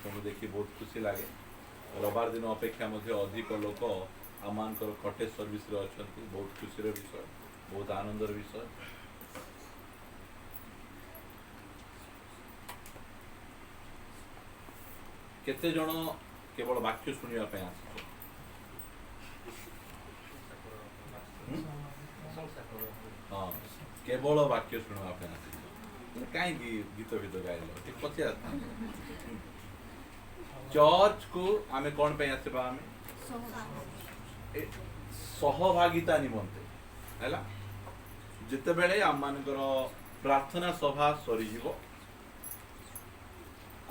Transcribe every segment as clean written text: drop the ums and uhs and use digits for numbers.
समस्त देखी बहुत खुशी लगे रविवार दिन अपेक्षा अधिक लोक आम कटेज सर्विस अच्छा बहुत खुशी विषय बहुत आनंदर विषय केते जन केवल वाक्य शुणा हाँ केवल वाक्य शुणा कहीं गीत भीत गाइल पचार चर्च को आम कौन पे आसवा आम सहभागिता निमंते है जिते बेले आम मानकर प्रार्थना सभा सरीज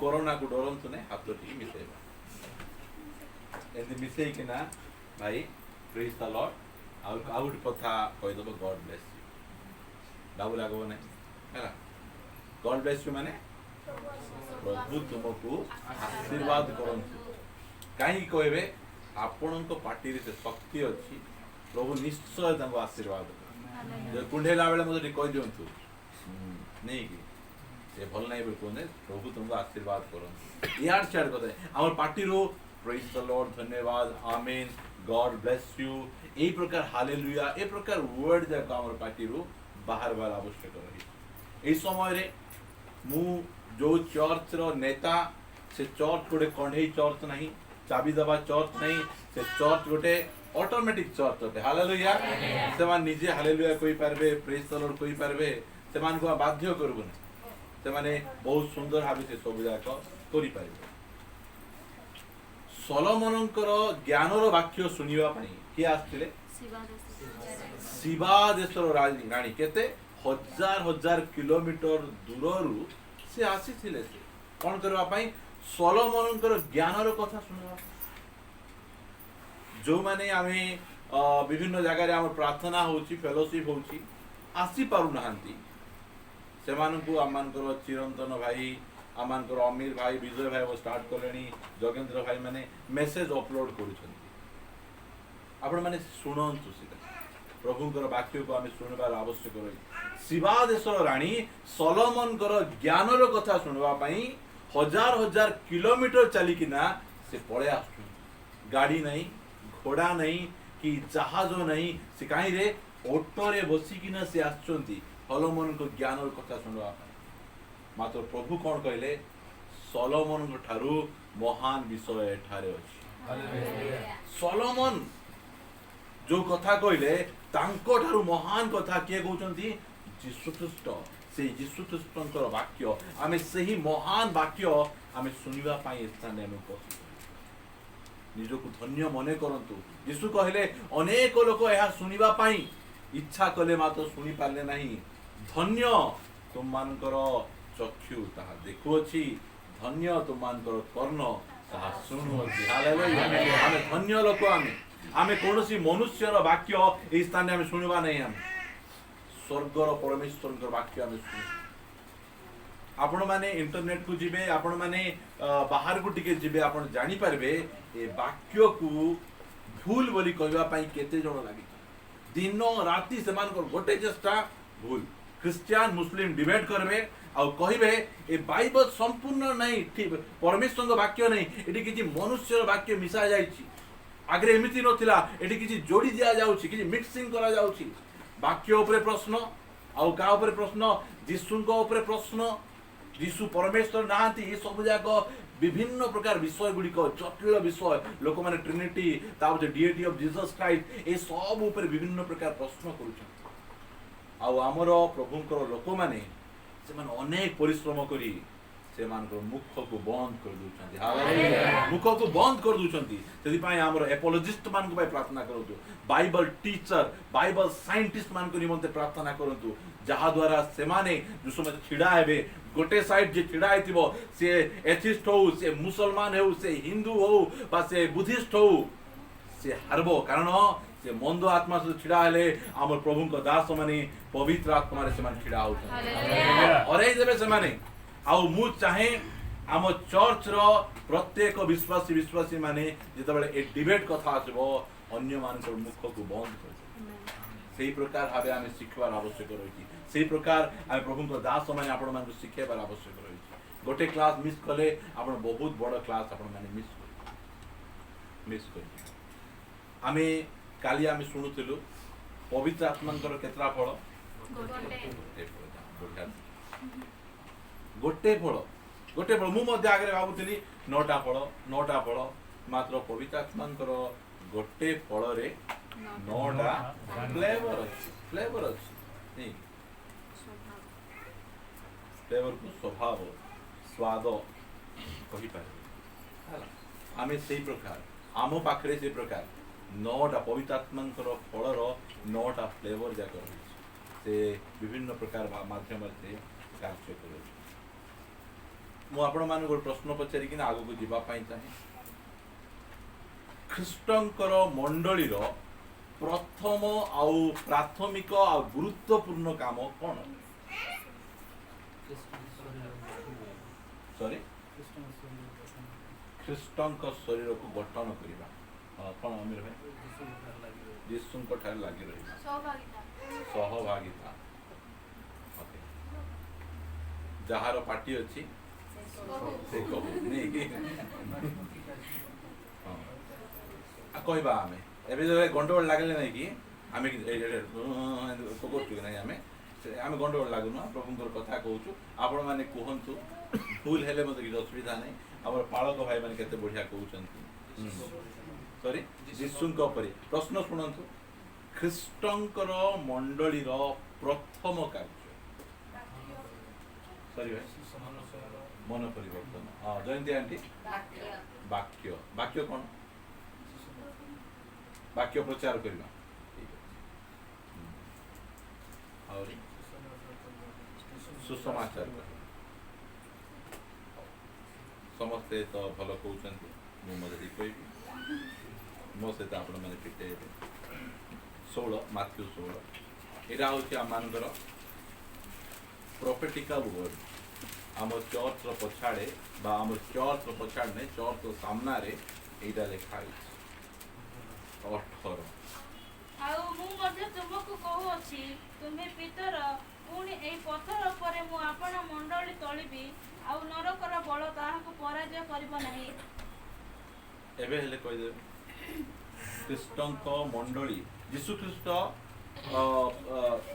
कोरोना को डरतु ना हाथ टी मिसेबा एमती मिसेकिना भाई प्रेज द लॉर्ड आउ गोटे कथा कहीदेव गॉड ब्लेस यू डाबू लगो ना है गॉड ब्लेस यू माने प्रभु तुमको आशीर्वाद करंतु कहीं कहबे आपण पार्टी से शक्ति अच्छी प्रभु निश्चय तंको आशीर्वाद कर कुंडेला बेले मुझे कह दिंतु नहीं कि से भल नहीं बोल कहते प्रभु तुमको आशीर्वाद करंतु यार सियार कथा आम पार्टी रो प्रेज द लॉर्ड धन्यवाद आमीन गॉड ब्लेस यू ए प्रकार हालेलुया ए प्रकार वर्ड जाक आम पार्टी रो बाहर बार आवश्यक रही ए समय रे मु जो चर्च रो नेता से चर्च गोटे कंढे चर्च नहीं चाबी दबा चर्च नहीं से चर्च गोटे ऑटोमेटिक चर्च होते हालेलुया से मान निजे हालेलुया कोई पारबे प्रेज द लॉर्ड कोई पारबे से मान को बाध्य करबो ना से माने बहुत सुंदर भाव से सब जाक करि पारबे सलोमनकर ज्ञानर वाक्य सुनिबा पई के आस्थिले शिवा देशर रानी केते हजार हजार किलोमीटर दूररू से आसी थिले से कौन करबा पई सलोमनकर ज्ञानर कथा सुनबा जो माने आमे विभिन्न जगह रे हमर प्रार्थना होची फेलोशिप होची आसी पारु नहांती सेमानकु आमानकर चिरंतन भाई आमानकर अमीर भाई विजय भाई वो स्टार्ट कलेनी जोगेंद्र भाई माने मेसेज अपलोड करूछन आपण माने सुनंतु सीधा प्रभुंकर वाक्य को आमे सुनबार आवश्यक रही शिवा देशर रानी सलोमनकर ज्ञानर कथा सुनबा पई हजार हजार किलोमीटर चली किना से पळे आसु गाड़ी नहीं घोड़ा नहीं कि जहाज नहीं से कहीं रे ऑटो रे बसी किना से आछंती सलोमन को ज्ञानर कथा सुनबा पई मात्र प्रभु कौन कहले सलोमन ठारू महान विषय एठारे अछि सलोमन जो कथा कहले तांको ठारू महान कथा के कहउचंती यीशु ख्रीष्ट से यीशु ख्रीष्टंकर वाक्य आमे सही महान वाक्य आमे सुनिबा पई स्थाने हम निजको धन्य मने करंतु यीशु कहले अनेक लोक यह सुनिबा पई इच्छा कले मात्र सुनी पारले नहीं धन्य तुम मानकर चक्षु ताहा देखुअछि धन्य तुम मानकर कर्ण ताहा सुनुअछि हालेलुया आमे धन्य लोक आमे कोनोसी मनुष्यर वाक्य ए स्थाने आमे सुनिबा नहीं आमे स्वर्गर परमेश्वरकर वाक्य आमे सुनु आपण माने इंटरनेट को जिबे आपण माने बाहर को टिके जिबे आपण जानि पारबे ए वाक्य को भूल बोली कहबा पई केते जण लागि दिन राति सेमानकर गोटे चेष्टा भूल क्रिश्चियन मुस्लिम डिबेट करबे आ कहबे ए बाइबल संपूर्ण नहीं ठीक परमेश्वर वाक्य नहीं एटी किछि मनुष्यर वाक्य मिसा जाईछि आगरे एमिति नथिला एटी किछि जोड़ी दिया जाउछि किछि मिक्सिंग करा जाउछि वाक्य ऊपर प्रश्न आ का ऊपर प्रश्न यीशुଙ୍କ ऊपर प्रश्न यीशु परमेश्वर नाहांती ये सब जाक विभिन्न प्रकार विषय गुड़िक जटिल विषय लोक माने ट्रिनिटी तापर डीएटी ऑफ जीसस क्राइस्ट ए सब ऊपर विभिन्न प्रकार प्रश्न करूछन आ हमर प्रभुंकर लोक माने से माने अनेक परिश्रम करी से मानकर मुख को बंद कर दूछंती हालेलुया मुख को बंद कर दूछंती सेति पई हमर एपोलॉजिस्ट मान को प्रार्थना करंतु बाइबल टीचर बाइबल साइंटिस्ट मान को निमंते प्रार्थना करंतु जहा द्वारा से माने जो समय छिड़ा हेबे गोटे साइड जे छिड़ा हेतिबो से एथिस्ट हो से मुसलमान हो से हिंदू हो बा से बुद्धिस्ट हो से हरबो कारण से मंद आत्मा से छिड़ा हेले हमर प्रभु को दास माने पवित्र आत्मा रे से मान छिड़ा हो हालेलुया और ए जेबे से माने आउ मु चाहे आम चर्च रो प्रत्येक विश्वासी विश्वासी माने जेतबेले ए डिबेट कथा आसबो अन्य मानकर मुख को बंद कर सेही प्रकार भाबे आमे शिखबार आवश्यक रही सेही प्रकार आमे प्रभु को दास माने आपण मान शिखेबार आवश्यक रही गोटे क्लास मिस कले आपण बहुत बड़ क्लास आपण माने मिस कर आमे काली आमे शुणुथिलु पवित्र आत्मांकर केतरा फल गोटे फल मु मध्य आगे भाबुଥିଲି 9टा फल मात्र पवित्र आत्मांकर गोटे फल रे 9टा फ्लेवर अछि नहीं फ्लेवर को स्वभाव स्वाद कहि पारे आमे सेही प्रकार आम पाखरे से प्रकार 9टा पवित्र आत्मांकर फलर 9टा फ्लेवर जाक रही से विभिन्न प्रकार माध्यम से कार्य कर मु आपण मान गोटे प्रश्न पचारि कि आगु को जीवा पाई चाहे ख्रीष्टंकर मंडलीर प्रथम आउ प्राथमिक आउ गुरुत्वपूर्ण काम कौन सॉरी ख्रीष्टंक शरीर को गठन करवा कौन अमीर भाई यीशुंक ठार लागी रही सहभागिता जहार पार्टी अच्छी से कहू नहीं कहवा आमे एबे जो गंडगोल लागले नहीं कि आमे पकड़छु कि नहीं आमे गंडगोल लागुना प्रभुंकर कथा कहूछु आपण माने कहंतु भूल हेले मते कि असुविधा नहीं हमर पालक भाई माने केते बढ़िया कहउछंती सॉरी यीशुंक परे प्रश्न सुनंतु ख्रीष्टंकर मंडलीर प्रथम कार्य सॉरी भाई मन परिवर्तन जयंती आंटी वाक्य वाक्य कौन वाक्य प्रचार करवा और सुसमाचार समस्ते तो भल कहते मुझे कहबी मो सहित आपण मैंने पिटे 16 माथ्यू 16 यहाँ हूँ आम मानकर प्रोफेटिकल वर्ड आम चर्च पछाड़े आम चर्च पछाड़े नहीं चर्च सामना रे एटा लिखा 18 आउ मु मध्ये तुमको कहूछि तुम्हे पितर पुणी एई पत्थर परे मु आपण मंडली तळिबी आउ नरकर बळ ताहाको पराजय करबो नाही एबे हेले कहि दे ख्रीष्टंक मंडली यीशु ख्रीष्ट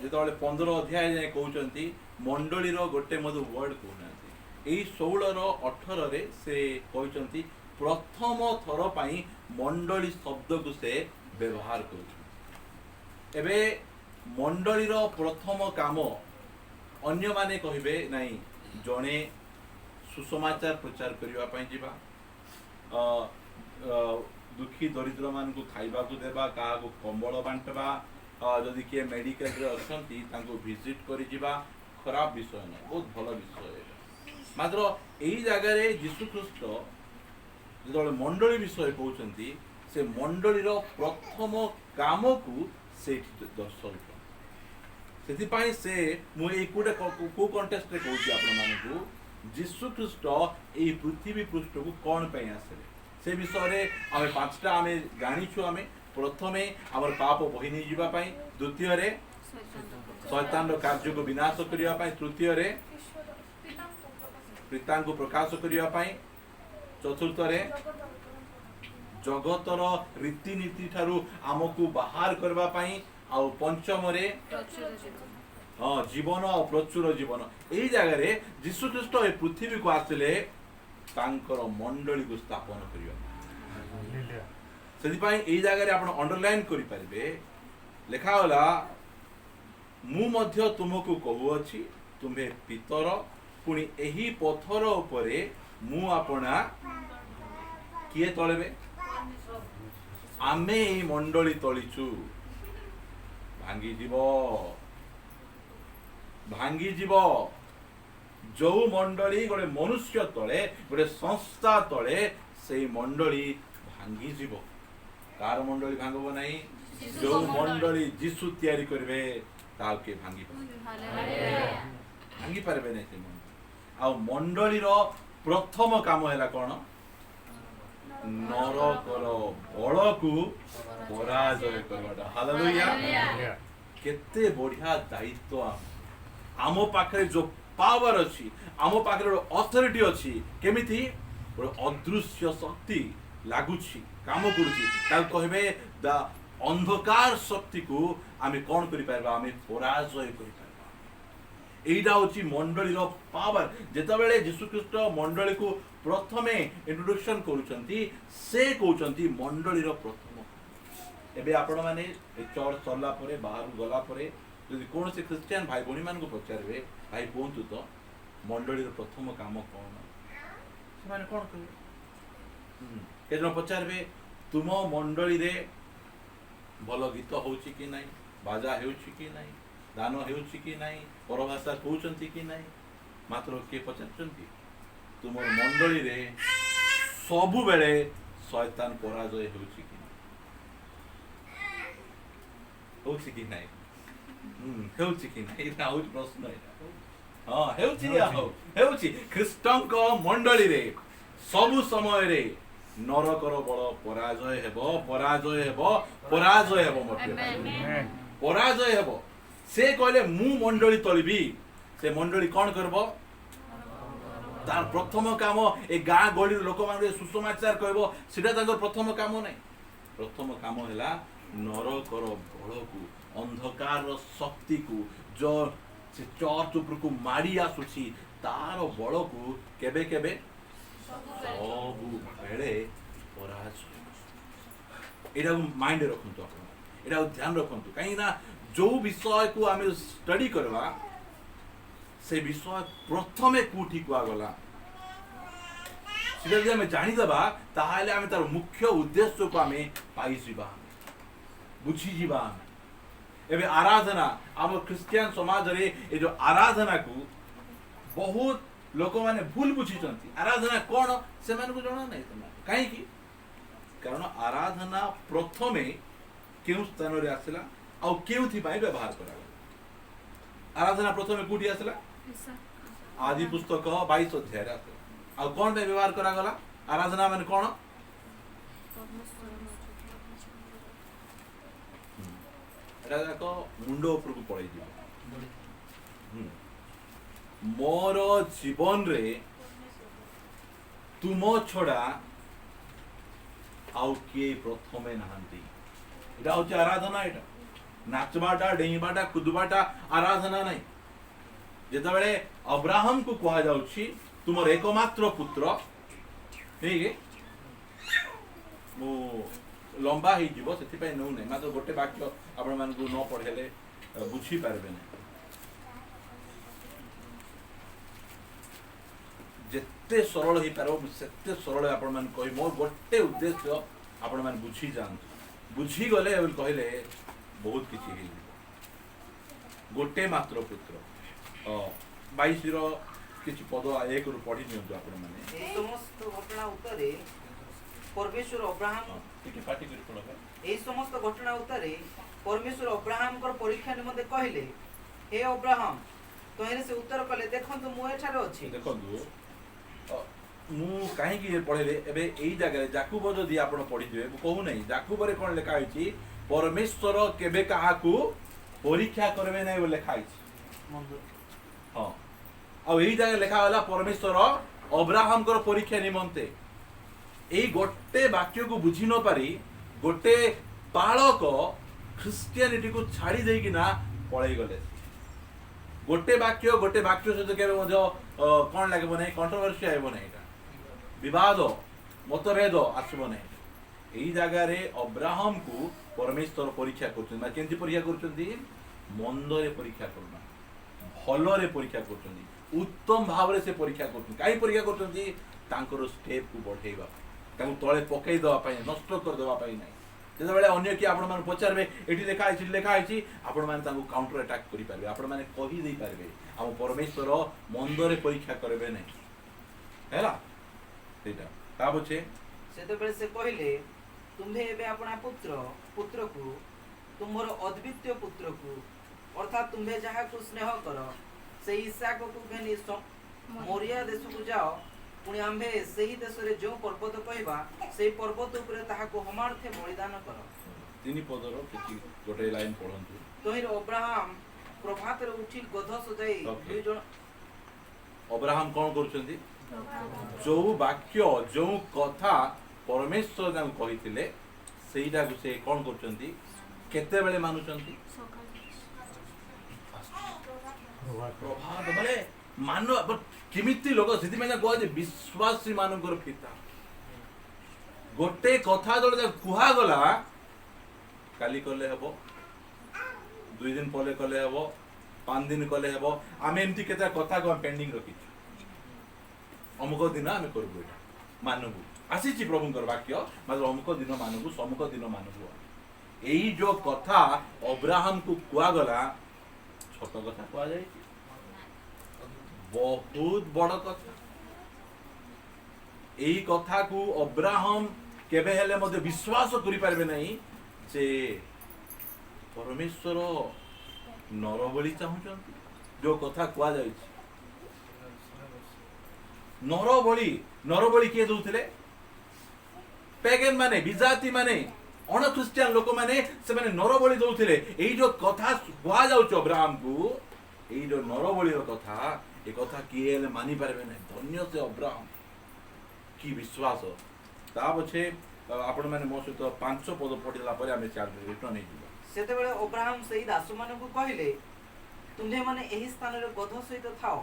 जेतबेले 15 अध्याय जाय कहउचंती मंडलीर गोटे मधु वर्ड कहउनांती एई 16 रो 18 रे से कहउचंती प्रथम थर पाई मंडली शब्द को से व्यवहार कर एबे मंडलीर प्रथम काम अन्य माने कहिबे नहीं जणे सुसमाचार प्रचार करिवा पई जिबा दुखी दरिद्र मान को खाइबा को देबा का को कंबल बांटबा जदि के मेडिकल रे अछंती तांको विजिट करि जिबा खराब विषय नहीं बहुत भल विषय मात्र एई जगह रे यीशु ख्रीष्ट जो मंडली विषय कहते से मंडलीर प्रथम काम को से दर्शाई से मुझे को कंटेस्ट रे कहूँ आपण मानू यीशु ख्रीष्ट ये पृथ्वी पृष्ठ को कौन पे आसे से विषय रे आमे 5टा आमे जानिछु आमे प्रथमे हमर पाप बहि नै जिबा पई द्वितीय रे शैतान रो कार्य को विनाश करिया पई तृतीय रे पिता को प्रकाश करिया पई चतुर्थ रे जगतर रीतिनीति ठारू आमको बाहर करबा पई आ पंचम रे जीवन और प्रचुर जीवन यही जगह रे यीशु ख्रीष्ट ए पृथ्वी को आसिले तांकर मंडली को स्थापन करियो सेति पई एही जगह रे आपण अंडरलाइन करि परिबे लेखा होला मु मध्य तुमको कहू अछि तुम्हे पितर पुनी एही पत्थर उपरे मु आपना किए तळेबे आमे एही मंडली तळिचु भांगी जीव जो मंडली गोटे मनुष्य तले गोटे संस्था तले से मंडली भांगी जीव कार मंडली भांगबो नहीं जो मंडली यीशु तैयारी करबे ताल के भांगी पारबे नहीं से मंडली आ मंडली रो प्रथम काम हैला कोन नरकर बळ को पराजय करवाटा हालेलुया केते बढ़िया दायित्व आम पाखरे जो पावर अच्छी आम पाखे अथॉरिटी अच्छी केमिथि गोटे अदृश्य शक्ति लगुची काम करुचे द अंधकार शक्ति को आम कौन कर आम पराजय कर এইটা হচ্ছে মণ্ডলীর পাওয়ার যেতবেলে যীশুখ্রিস্ট মণ্ডলী को प्रथमे इंट्रोडक्शन करूछंती से कहउछंती मण्डलीर प्रथम एबे आपण माने चर्च सरला परे बाहर गला परे यदि कोन से क्रिश्चियन भाई बहनी मान को पचारबे भाई कोंतु तो मण्डलीर प्रथम काम कोन से माने कोन कहबे केजन पचारबे तुम मण्डली रे भलो गीत होउची कि नाही बाजा हेउची कि नाही दान हेउची कि नाही परभाषा कहउछंती कि नाही मात्र के पचारछंती तुम मंडली रे सबु बेले शैतान पराजय होउची कि होउची कि नाही हेउची कि नाही एटा होउची प्रश्न एटा हां हेउची या हेउची ख्रीष्टन को मंडली रे सबु समय रे नरकर बड़ पराजय हेबो पराजय हेबो पराजय हेबो मोटे पराजय हेबो से कहले मु मंडली तळबी से मंडली कोन करबो तार प्रथम काम ए गाँ गली लोक मान सुसमाचार कहबो सेटा ताकर प्रथम काम नै प्रथम काम हैला नरकर बळ को अंधकार शक्ति को जो से चर्च ऊपर को मारी आसुची तार बळ को केबे केबे सब बेले पराजय एटा माइंड रखंतु आपण एटा ध्यान रखंतु काई ना जो विषय को आम स्टडी करवा से विषय प्रथमे कोठी को आगला सेटा आम जानीदेबा ताहले आम तार मुख्य उद्देश्य को आम पाइबा बुझीजा एबे आराधना आम क्रिश्चियन समाज रे ए जो आराधना को बहुत लोक माने भूल बुझीचंती आराधना कोन से मान को जणा नै काहे की कारण आराधना प्रथमे केउ स्थान रे आसला आ केउथि पाई व्यवहार करा आराधना प्रथमे कोठी आसला आदि पुस्तक 22 अध्याय रे आसला आ कोन बे व्यवहार करा गला आराधना माने कोन एटा को मुंडो ऊपर को पड़ै दियो मोर जीवन रे तुम छड़ा आउ किए प्रथमे नहांती एटा होचे आराधना एटा नाचबाटा डेईबाटा कुदबाटा आराधना नहीं जेता बेले अब्राहम को कहा जाउछि तुमर एकमात्र पुत्र ठीक है मो लंबा ही जीवो सेति पे नउ नै मात्र गोटे वाक्य आपण मान को न पढेले बुझी पारबे नै जेते सरल ही पारो सेते सरल आपण मान कहि मोर गोटे उद्देश्य आपण मान बुझी जान बुझी गले एवल कहले बहुत किछि हे गोटे मात्र पुत्र 22 रो किछि पद एक रु पढि नियंतु आपण माने ए समस्त घटना उत्तरे परमेश्वर अब्राहम टिके पार्टी करि पडबा ए समस्त घटना उत्तरे परमेश्वर अब्राहम कर परीक्षा निमंते कहले हे अब्राहम तोहरे से उत्तर कले देखंतु मु एठारे अछि देखंतु मु काहे की पढेले एबे एई जगह जाकुब जदी आपण पढि दिबे मु कहू नै जाकुब रे कोन लिखा होछि परमेश्वर केबे काहा को परीक्षा करबे नै बोले लिखा होछि हां आ एई जगह लिखा होला परमेश्वर अब्राहम कर परीक्षा निमंते एई गोटे वाक्य को बुझी न पारी गोटे पालक ख्रिस्टियानिटी को छाड़ी देई कि ना पळै गले गोटे वाक्य सहित केबे मध्य कोन लागबो नै कंट्रोवर्सी आइबो नै विवाद मतभेद आसबो नै एई जगह रे अब्राहम को परमेश्वर परीक्षा करछन ना केंति परीक्षा करछन मंद रे परीक्षा करना भलो रे परीक्षा करछन उत्तम भाव रे से परीक्षा करछन काई परीक्षा करछन तांकर स्टेप को बढ़ेबा तांको तळे पकई दवा पई नष्ट कर दवा पई नै जेते बेले अन्य कि आपण मान पचारबे एठी लिखा आइछि आपण मान तांको काउंटर अटैक करि पारबे आपण मान कहि देई पारबे हम परमेश्वर मंद रे परीक्षा करबे नै हैला सेटा का बचे सेते बेले से कहले तुम्हे एबे अपना पुत्र को तुमर अद्वितीय पुत्र को अर्थात तुम्हे जहा को स्नेह करो से इसहाक को घेनी मोरिया देश को जाओ पुणी आम्भे सही देश रे जो पर्वत कहबा सेही पर्वत ऊपर ताहा को हमारथे बलिदान करो तीन पदरो किछि गोटे लाइन पढंतु तोहिर अब्राहम प्रभात रे उठी गध सजाई दुई जण अब्राहम कौन करुछंती जो वाक्य जो कथा परमेश्वर तांको कहिथिले सेईटा को से कौन करुछंती केते बेले मानुछंती प्रभात माने मानव किमिति लोक सेति में कह जे विश्वासी मानकर पिता गोटे कथा जो कुहा गला काली कले हबो 2 दिन पले कले हबो 5 दिन कले हबो आमे एमती केता कथा को पेंडिंग रखी अमुक दिन आमे करबो एटा मानबु आसीची प्रभुंकर वाक्य मतलब अमुक दिन मानबु समुक दिन मानबु एई जो कथा अब्राहम को कुआ गला छोट कथा कुआ जाय बहुत बड़ कथा एई कथा को अब्राहम केबे हेले मध्ये विश्वास करि पारबे नहीं जे परमेश्वर नरबली चाहुचंती जो कथा कुआ जाय नरबली किए दउथिले पेगन माने विजाति माने अन क्रिश्चियन लोक माने से माने नरबली दउथिले एई जो कथा कुआ जाउछ अब्राहम को एई जो नरबली रो कथा ए कथा किए हेले मानि पारबे नहीं धन्य से अब्राहम की विश्वास ता पछे आपण माने मो सहित 5 पद पढिला परे आमे चाल रिटर्न नै दिबा सेते बेले अब्राहम सेई दास मानकु कहिले तुम्हे माने एही स्थान रे गध सहित थाओ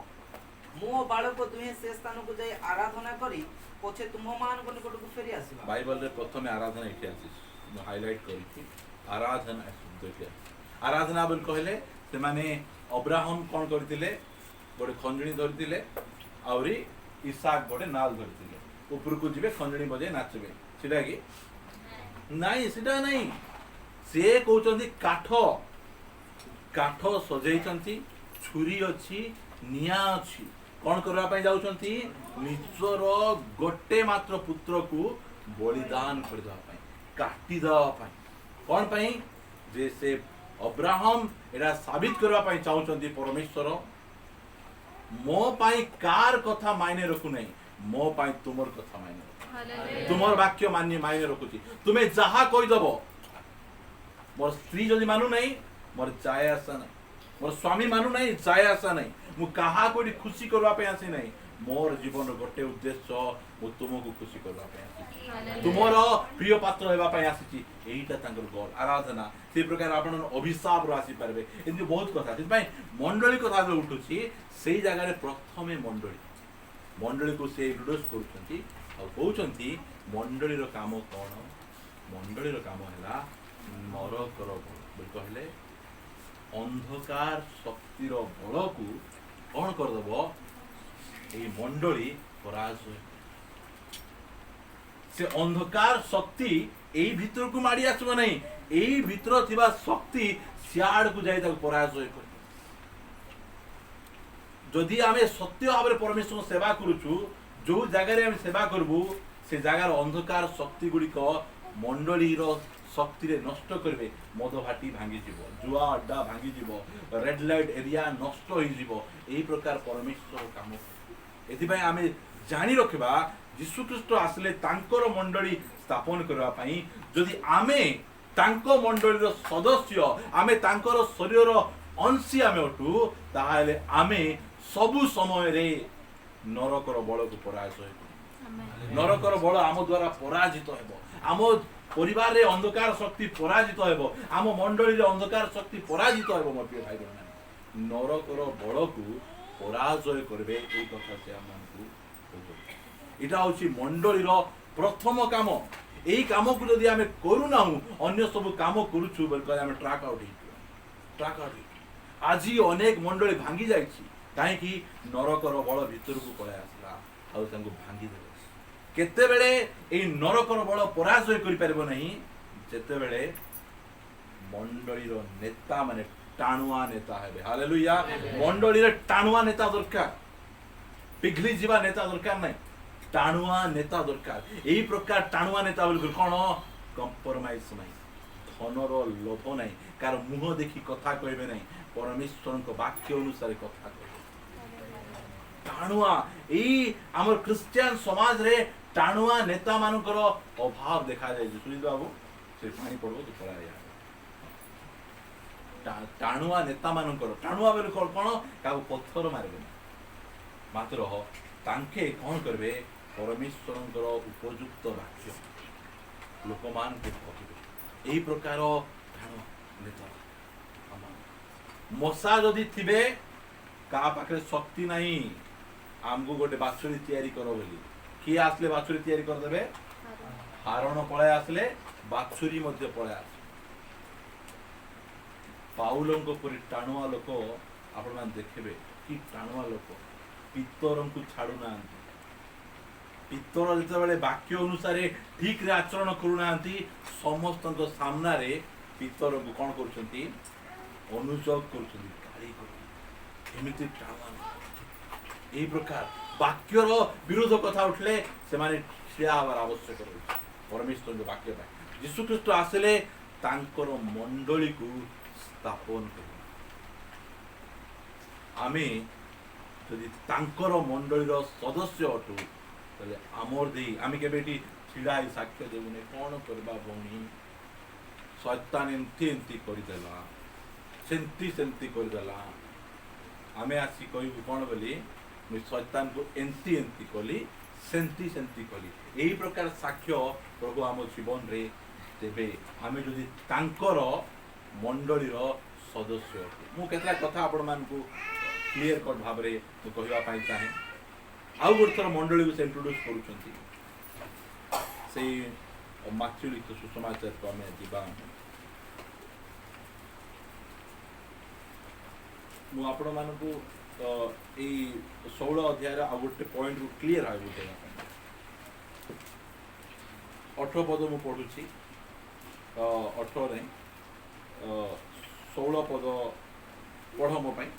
मो बालक तुहे से स्थान को जाई आराधना करी पछे तुम मान को निकट को फेरी आसीबा बाइबल रे प्रथमे आराधना इथे आसी मो हाइलाइट करिछि आराधना शब्द आराधना बोल कहले से माने अब्राहम कोन करथिले गोटे खंजणी धरथिले आउरी इसहाक गोटे नाल धरथिले ऊपर को जिबे खंजणी बजे नाचबे सेटा कि नाही सेटा नाही से कहउचंती काठ सजेइचंती छुरी अछि निया अछि कोन करबा पय जाउचंती निजर गोटे मात्र पुत्र को बलिदान कर दवा पय काटी दवा पय कोन पय जे से अब्राहम एरा साबित करबा पय चाहुचंती परमेश्वर मो पय कार कथा मायने रखु नै मो पय तुमर कथा मायने तुमर वाक्य मान्य मायने रखुची तुमे जहा कहि दबो मोर स्त्री जदि मानु नै मोर जाय आसा नै मोर स्वामी मानु नै जाय आसा नै मु कहा कोडी खुशी करबा पे आसी नै मोर जीवन गोटे उद्देश्य मु तुमको खुशी करबा पे आसी तुमर प्रिय पात्र हेबा पे आसीची एईटा तांकर गोल आराधना से प्रकार आपण अभिशाप रो आसी परबे एंदी बहुत कथा से भाई मंडली कथा जो उठुची सेई जगह रे प्रथमे मंडली को से इंट्रोड्यूस करूछंती आ कहउछंती मंडली रो काम कोन मंडली रो काम हैला नरकर बल कहले अंधकार शक्तिर बल को कौन कर दबो ए मंडली पराजय से अंधकार शक्ति एई भीतर को माडी आसबो नहीं एई भीतर थिबा शक्ति सियाड को जाई ताको पराजय कर जदि आमे सत्य भाबरे परमेश्वर सेवा करूछु जो जगह रे हम सेवा करबू से जगह अंधकार शक्ति गुडी को मंडली रो शक्ति रे नष्ट करबे मद भाटी भांगी जीवो जुआ अड्डा भांगी जीवो रेड लाइट एरिया नष्ट होई जीवो एही प्रकार परमेश्वर काम एथि भाई आमे जानि रखबा यीशु ख्रीष्ट आसले तांकर मंडली स्थापन करबा पई जदि आमे तांको मंडली रो सदस्य आमे तांकर शरीर रो अंशी आमे अटू ताहाले आमे सबु समय रे नरकर बल को पराजय करू नरकर बल आम द्वारा पराजित हेबो आम परिवार रे अंधकार शक्ति पराजित हेबो आम मंडली रे अंधकार शक्ति पराजित हेबो मोर प्रिय भाई बहन नरकर बल को पराजय करबे एई कथा से हमनकु इटा होची मंडली रो प्रथम काम एई काम को जदि आमे करू नाहु अन्य सब काम करूछु बोल कय आमे ट्रैक आउट आज अनेक मंडली भांगी जाईछि काहे कि नरकर बल भीतर को पळे आसला आ संग भांगी देले केते बेले एई नरकर बल पराजय करि परबो नहीं जेते बेले मंडली रो नेता माने टाणुआ नेता हेबे हालेलुया मंडली रे टाणुआ नेता दरकार पिघली जीवा नेता दरकार नहीं टाणुआ नेता दरकार एई प्रकार टाणुआ नेता बोल कोन कंप्रोमाइज नहीं धनर लोभ नहीं कार मुह देखि कथा कहबे नहीं परमेश्वर को वाक्य अनुसार कथा कहबे टाणुआ एई हमर क्रिश्चियन समाज रे टाणुआ नेता मानकर अभाव देखा जाय सुनील बाबू से पानी पड़बो तो पड़ा टाणुआ नेता मानकर टाणुआ बेल कोन का पत्थर मारबे ମାତ୍ର ତାଙ୍କେ କ'ଣ କରିବେ ପରମେଶ୍ୱରଙ୍କର ଉପଯୁକ୍ତ ବାକ୍ୟ ଲୋକମାନଙ୍କୁ କହିବେ। ଏହି ପ୍ରକାର ଧ୍ୟାନ ନେତା ମଶା ଯଦି ଥିବେ କାହା ପାଖରେ ଶକ୍ତି ନାହିଁ ଆମକୁ ଗୋଟେ ବାଛୁରୀ ତିଆରି କର ବୋଲି, କିଏ ଆସିଲେ ବାଛୁରୀ ତିଆରି କରିଦେବେ? ହାରଣ ପଳାଇ ଆସିଲେ ବାଛୁରୀ ମଧ୍ୟ ପଳାଇ ଆସେ। ପାଉଲଙ୍କ ପରି ଟାଣୁଆ ଲୋକ ଆପଣମାନେ ଦେଖିବେ, କି ଟାଣୁଆ ଲୋକ ପିତରଙ୍କୁ ଛାଡୁନାହାନ୍ତି। ପିତର ଯେତେବେଳେ ବାକ୍ୟ ଅନୁସାରେ ଠିକରେ ଆଚରଣ କରୁନାହାନ୍ତି, ସମସ୍ତଙ୍କ ସାମ୍ନାରେ ପିତରଙ୍କୁ କ'ଣ କରୁଛନ୍ତି? ଅନୁଯୋଗ କରୁଛନ୍ତି, ଗାଳି କରୁଛନ୍ତି। ଏମିତି ଟାଣୁଆ ଏହି ପ୍ରକାର ବାକ୍ୟର ବିରୋଧ କଥା ଉଠିଲେ ସେମାନେ ଠିଆ ହେବାର ଆବଶ୍ୟକ ରହିଛି ପରମେଶ୍ୱରଙ୍କ ବାକ୍ୟ ପାଇଁ। ଯୀଶୁଖ୍ରୀଷ୍ଟ ଆସିଲେ ତାଙ୍କର ମଣ୍ଡଳୀକୁ ସ୍ଥାପନ କରିବେ। ଆମେ ଯଦି ତାଙ୍କର ମଣ୍ଡଳୀର ସଦସ୍ୟ ଅଟୁ ତାହେଲେ ଆମର ଦେଇ ଆମେ କେବେ ଏଠି ଛିଡ଼ା ହେଇ ସାକ୍ଷ୍ୟ ଦେବୁନି କ'ଣ କରିବା ଭଉଣୀ, ଶୈତାନ ଏମିତି ଏମିତି କରିଦେଲା, ସେମିତି କରିଦେଲା। ଆମେ ଆସି କହିବୁ କ'ଣ ବୋଲି? ମୁଁ ଶୈତାନକୁ ଏମିତି ଏମିତି କଲି, ସେମିତି କଲି। ଏହି ପ୍ରକାର ସାକ୍ଷ୍ୟ ପ୍ରଭୁ ଆମ ଜୀବନରେ ଦେବେ ଆମେ ଯଦି ତାଙ୍କର ମଣ୍ଡଳୀର ସଦସ୍ୟ ଅଟୁ। ମୁଁ କେତେଟା କଥା ଆପଣମାନଙ୍କୁ କ୍ଲିୟର କଟ୍ ଭାବରେ ମୁଁ କହିବା ପାଇଁ ଚାହେଁ। ଆଉ ଗୋଟେ ଥର ମଣ୍ଡଳୀକୁ ସେ ଇଣ୍ଟ୍ରୋଡ୍ୟୁସ୍ କରୁଛନ୍ତି। ସେଇ ମାଥ୍ୟୁ ଲିଖିତ ସୁସମାଚାରକୁ ଆମେ ଯିବା। ମୁଁ ଆପଣମାନଙ୍କୁ ଏଇ 16 ଅଧ୍ୟାୟର ଆଉ ଗୋଟେ ପଏଣ୍ଟରୁ କ୍ଲିୟର ହେବ ବୁଝେଇବା ପାଇଁ 18 ପଦ ମୁଁ ପଢ଼ୁଛି। 18 16 ପଦ ପଢ଼ ମୋ ପାଇଁ।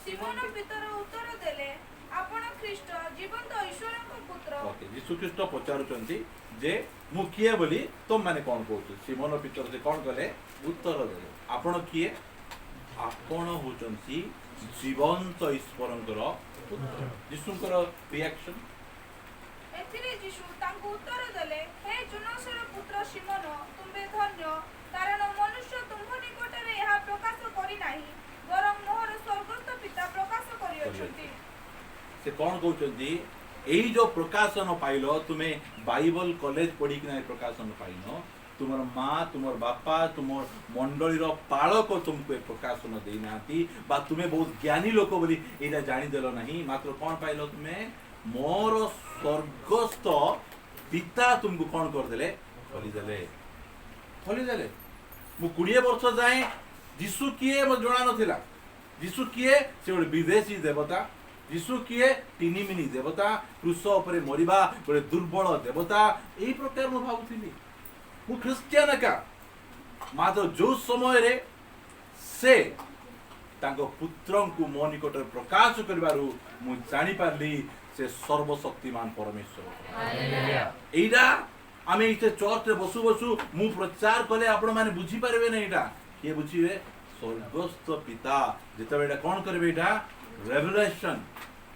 ସିମୋନ ପିତର ଉତ୍ତର ଦେଲେ, ଆପଣ ଖ୍ରୀଷ୍ଟ ଜୀବନ୍ତ ଈଶ୍ୱରଙ୍କ ପୁତ୍ର। ଓକେ, ଯୀଶୁଖ୍ରୀଷ୍ଟ ପଚାରୁଛନ୍ତି ଯେ ମୁଁ କିଏ ବୋଲି ତମମାନେ କ'ଣ କହୁଛ? ସିମୋନ ପିତର ସେ କ'ଣ କଲେ? ଉତ୍ତର ଦେଲେ, ଆପଣ କିଏ? ଆପଣ ହେଉଛନ୍ତି ଜୀବନ୍ତ ଈଶ୍ୱରଙ୍କର ପୁତ୍ର। ଯୀଶୁଙ୍କର ରିଆକ୍ସନ୍? ଏଥିରେ ଯୀଶୁ ତାଙ୍କୁ ଉତ୍ତର ଦେଲେ, ହେ ଜୋନାସର ପୁତ୍ର ସିମୋନ, ତୁମେ ଧନ୍ୟ, କାରଣ ମନୁଷ୍ୟ ତୁମ୍ଭ ନିକଟରେ ଏହା ପ୍ରକାଶ କରିନାହିଁ, ବରଂ ମୋହର ସ୍ୱର୍ଗସ୍ଥ ପିତା ପ୍ରକାଶ କରିଅଛନ୍ତି। ସେ କ'ଣ କହୁଛନ୍ତି? ଏଇ ଯୋଉ ପ୍ରକାଶନ ପାଇଲ, ତୁମେ ବାଇବଲ କଲେଜ ପଢିକିନା ଏ ପ୍ରକାଶନ ପାଇନ, ତୁମର ମା, ତୁମର ବାପା, ତୁମର ମଣ୍ଡଳୀର ପାଳକ ତୁମକୁ ଏ ପ୍ରକାଶନ ଦେଇନାହାନ୍ତି, ବା ତୁମେ ବହୁତ ଜ୍ଞାନୀ ଲୋକ ବୋଲି ଏଇଟା ଜାଣିଦେଲ ନାହିଁ, ମାତ୍ର କ'ଣ ପାଇଲ? ତୁମେ ମୋର ସ୍ୱର୍ଗସ୍ଥ ପିତା ତୁମକୁ କ'ଣ କରିଦେଲେ? ଖୋଲିଦେଲେ। ମୁଁ 20 ବର୍ଷ ଯାଏଁ ଯୀଶୁ କିଏ ମୋତେ ଜଣା ନଥିଲା। ଯୀଶୁ କିଏ? ସେ ଗୋଟେ ବିଦେଶୀ ଦେବତା। ଯୀଶୁ କିଏ? ଟିନିମିନି ଦେବତା, କ୍ରୁଶ ଉପରେ ମରିବା ଗୋଟେ ଦୁର୍ବଳ ଦେବତା, ଏହି ପ୍ରକାର ମୁଁ ଭାବୁଥିଲି। ମୁଁ ଖ୍ରୀଷ୍ଟିଆନ ଏକା। ମାତ୍ର ଯୋଉ ସମୟରେ ସେ ତାଙ୍କ ପୁତ୍ରଙ୍କୁ ମୋ ନିକଟରେ ପ୍ରକାଶ କରିବାରୁ ମୁଁ ଜାଣିପାରିଲି ସେ ସର୍ବଶକ୍ତିମାନ ପରମେଶ୍ୱର। ଏଇଟା ଆମେ ଏଇଠି ଚର୍ଚ୍ଚରେ ବସୁ ମୁଁ ପ୍ରଚାର କଲେ ଆପଣମାନେ ବୁଝିପାରିବେ ନା। ଏଇଟା କିଏ ବୁଝିବେ? ସ୍ୱର୍ଗସ୍ଥ ପିତା ଯେତେବେଳେ ଏଇଟା କ'ଣ କରିବେ? ଏଇଟା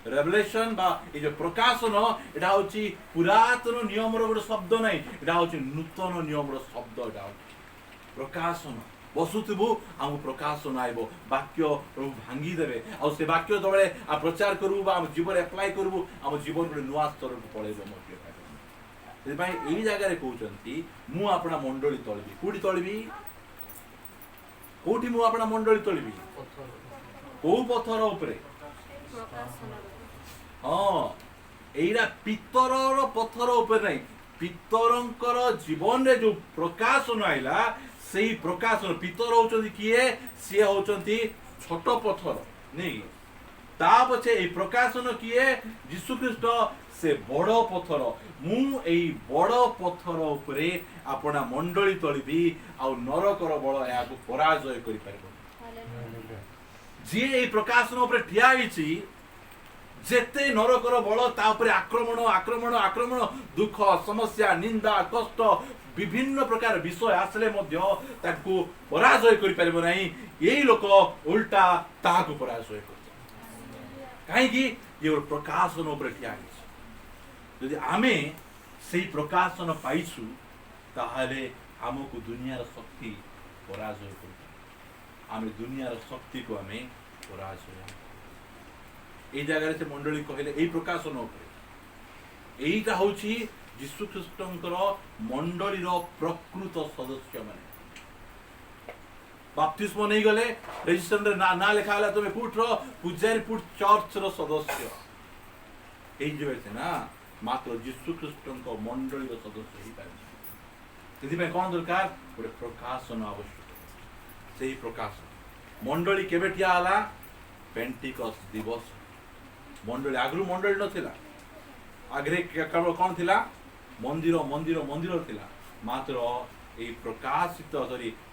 ରେଭେଲେସନ୍ ବା এই যে প্রকাশন, এটা হচ্ছে পুরাতন নিয়মর গোটে শব্দ নাই, এটা হচ্ছে নূতন নিয়মর শব্দ। এটা হচ্ছে প্রকাশন। বসুথিবু আমি প্রকাশন আইব, বাক্য প্রভু ভাঙ্গি দেবে, আর সে বাক্য যেতবে প্রচার করবু বা আমার জীবন আপ্লাই করবু, আমার জীবন গোটে নূয়া স্তরକୁ পড়াইব। ମୋ ପ୍ରିୟ ଭାଇ, ସେଥିପାଇଁ ଏଇ ଜାଗାରେ କହୁଛନ୍ତି ମୁଁ ଆପଣା ମଣ୍ଡଳୀ ତଳିବି। କୋଉଠି ତଳିବି? କୋଉଠି ମୁଁ ଆପଣା ମଣ୍ଡଳୀ ତଳିବି? କୋଉ ପଥର ଉପରେ? ହଁ, ଏଇଟା ପିତରର ପଥର ଉପରେ ନାହିଁ। ପିତରଙ୍କର ଜୀବନରେ ଯୋଉ ପ୍ରକାଶନ ଆଇଲା, ସେଇ ପ୍ରକାଶନ ପିତର ହଉଛନ୍ତି କିଏ? ସିଏ ହଉଛନ୍ତି ଛୋଟ ପଥର ନାଇଁ। ତା ପଛେ ଏଇ ପ୍ରକାଶନ କିଏ? ଯୀଶୁଖ୍ରୀଷ୍ଟ, ସେ ବଡ଼ ପଥର। ମୁଁ ଏଇ ବଡ଼ ପଥର ଉପରେ ଆପଣା ମଣ୍ଡଳୀ ତଳିବି, ଆଉ ନରକର ବଳ ଏହାକୁ ପରାଜୟ କରିପାରିବ। ଯିଏ ଏଇ ପ୍ରକାଶନ ଉପରେ ଠିଆ ହେଇଛି, ଯେତେ ନରକର ବଳ ତା ଉପରେ ଆକ୍ରମଣ, ଦୁଃଖ, ସମସ୍ୟା, ନିନ୍ଦା, କଷ୍ଟ, ବିଭିନ୍ନ ପ୍ରକାର ବିଷୟ ଆସିଲେ ମଧ୍ୟ ତାକୁ ପରାଜୟ କରିପାରିବ ନାହିଁ। ଏଇ ଲୋକ ଉଲ୍ଟା ତାହାକୁ ପରାଜୟ କରିବ। କାହିଁକି? ଇଏ ଗୋଟେ ପ୍ରକାଶନ ଉପରେ ଠିଆ ହେଇଛି। ଯଦି ଆମେ ସେଇ ପ୍ରକାଶନ ପାଇଛୁ, ତାହେଲେ ଆମକୁ ଦୁନିଆର ଶକ୍ତି ପରାଜୟ କରିବ। ଆମେ ଦୁନିଆର ଶକ୍ତିକୁ ଆମେ ପରାଜୟ। এই জায়গায় সে মণ্ডলী কহিলে এই প্রকাশন উপরে এইটা হচ্ছে যীশু খ্রিস্টଙ୍କର ମଣ୍ଡଳୀର ପ୍ରକୃତ ସଦସ୍ୟ ମାନେ ବାପ୍ତିସ୍ମ ନେଇଗଲେ ରେଜିଷ୍ଟ୍ରେସନରେ ନା ଲେଖା ହେଲା ତମେ ପୁଟର ପୂଜାରୀ ପୁଟ ଚର୍ଚ୍ଚର ସଦସ୍ୟ ହେଇଯିବେ ସିନା ମାତ୍ର ଯୀଶୁ ଖ୍ରୀଷ୍ଟଙ୍କ ମଣ୍ଡଳୀର ସଦସ୍ୟ ହେଇପାରିବେ। ସେଥିପାଇଁ କ'ଣ ଦରକାର? ଗୋଟେ ପ୍ରକାଶନ ଆବଶ୍ୟକ। ସେଇ ପ୍ରକାଶନ ମଣ୍ଡଳୀ କେବେ ଠିଆ ହେଲା? ପେଣ୍ଟିକସ୍ ଦିବସ। ମଣ୍ଡଳୀ ଆଗରୁ ମଣ୍ଡଳୀ ନଥିଲା, ଆଗରେ କେବଳ କ'ଣ ଥିଲା? ମନ୍ଦିର ମନ୍ଦିର ମନ୍ଦିର ଥିଲା। ମାତ୍ର ଏଇ ପ୍ରକାଶିତ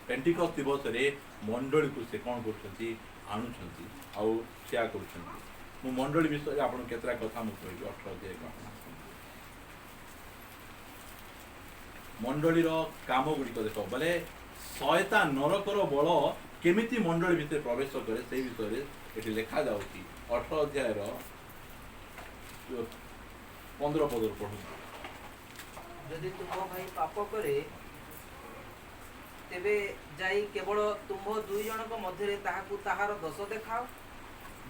ପେଣ୍ଟିକସ୍ ଦିବସରେ ମଣ୍ଡଳୀକୁ ସେ କ'ଣ କରୁଛନ୍ତି? ଆଣୁଛନ୍ତି ଆଉ ସେୟା କରୁଛନ୍ତି। ମୁଁ ମଣ୍ଡଳୀ ବିଷୟରେ ଆପଣଙ୍କୁ କେତେଟା କଥା ମୁଁ କହିବି। 18 ଅଧ୍ୟାୟ ମଣ୍ଡଳୀର କାମ ଗୁଡ଼ିକ ଦେଖ ବୋଲେ ଶୟତାନ ନରକର ବଳ କେମିତି ମଣ୍ଡଳୀ ଭିତରେ ପ୍ରବେଶ କରେ ସେଇ ବିଷୟରେ ଏଠି ଲେଖାଯାଉଛି। 18 ଅଧ୍ୟାୟର 15 ପଦରୁ ପଢ଼ନ୍ତୁ। ଯଦି ତୁମ ଭାଇ ପାପ କରେ ତେବେ ଯାଇ କେବଳ ତୁମ୍ଭ ଦୁଇ ଜଣଙ୍କ ମଧ୍ୟରେ ତାହାକୁ ତାହାର ଦୋଷ ଦେଖାଅ।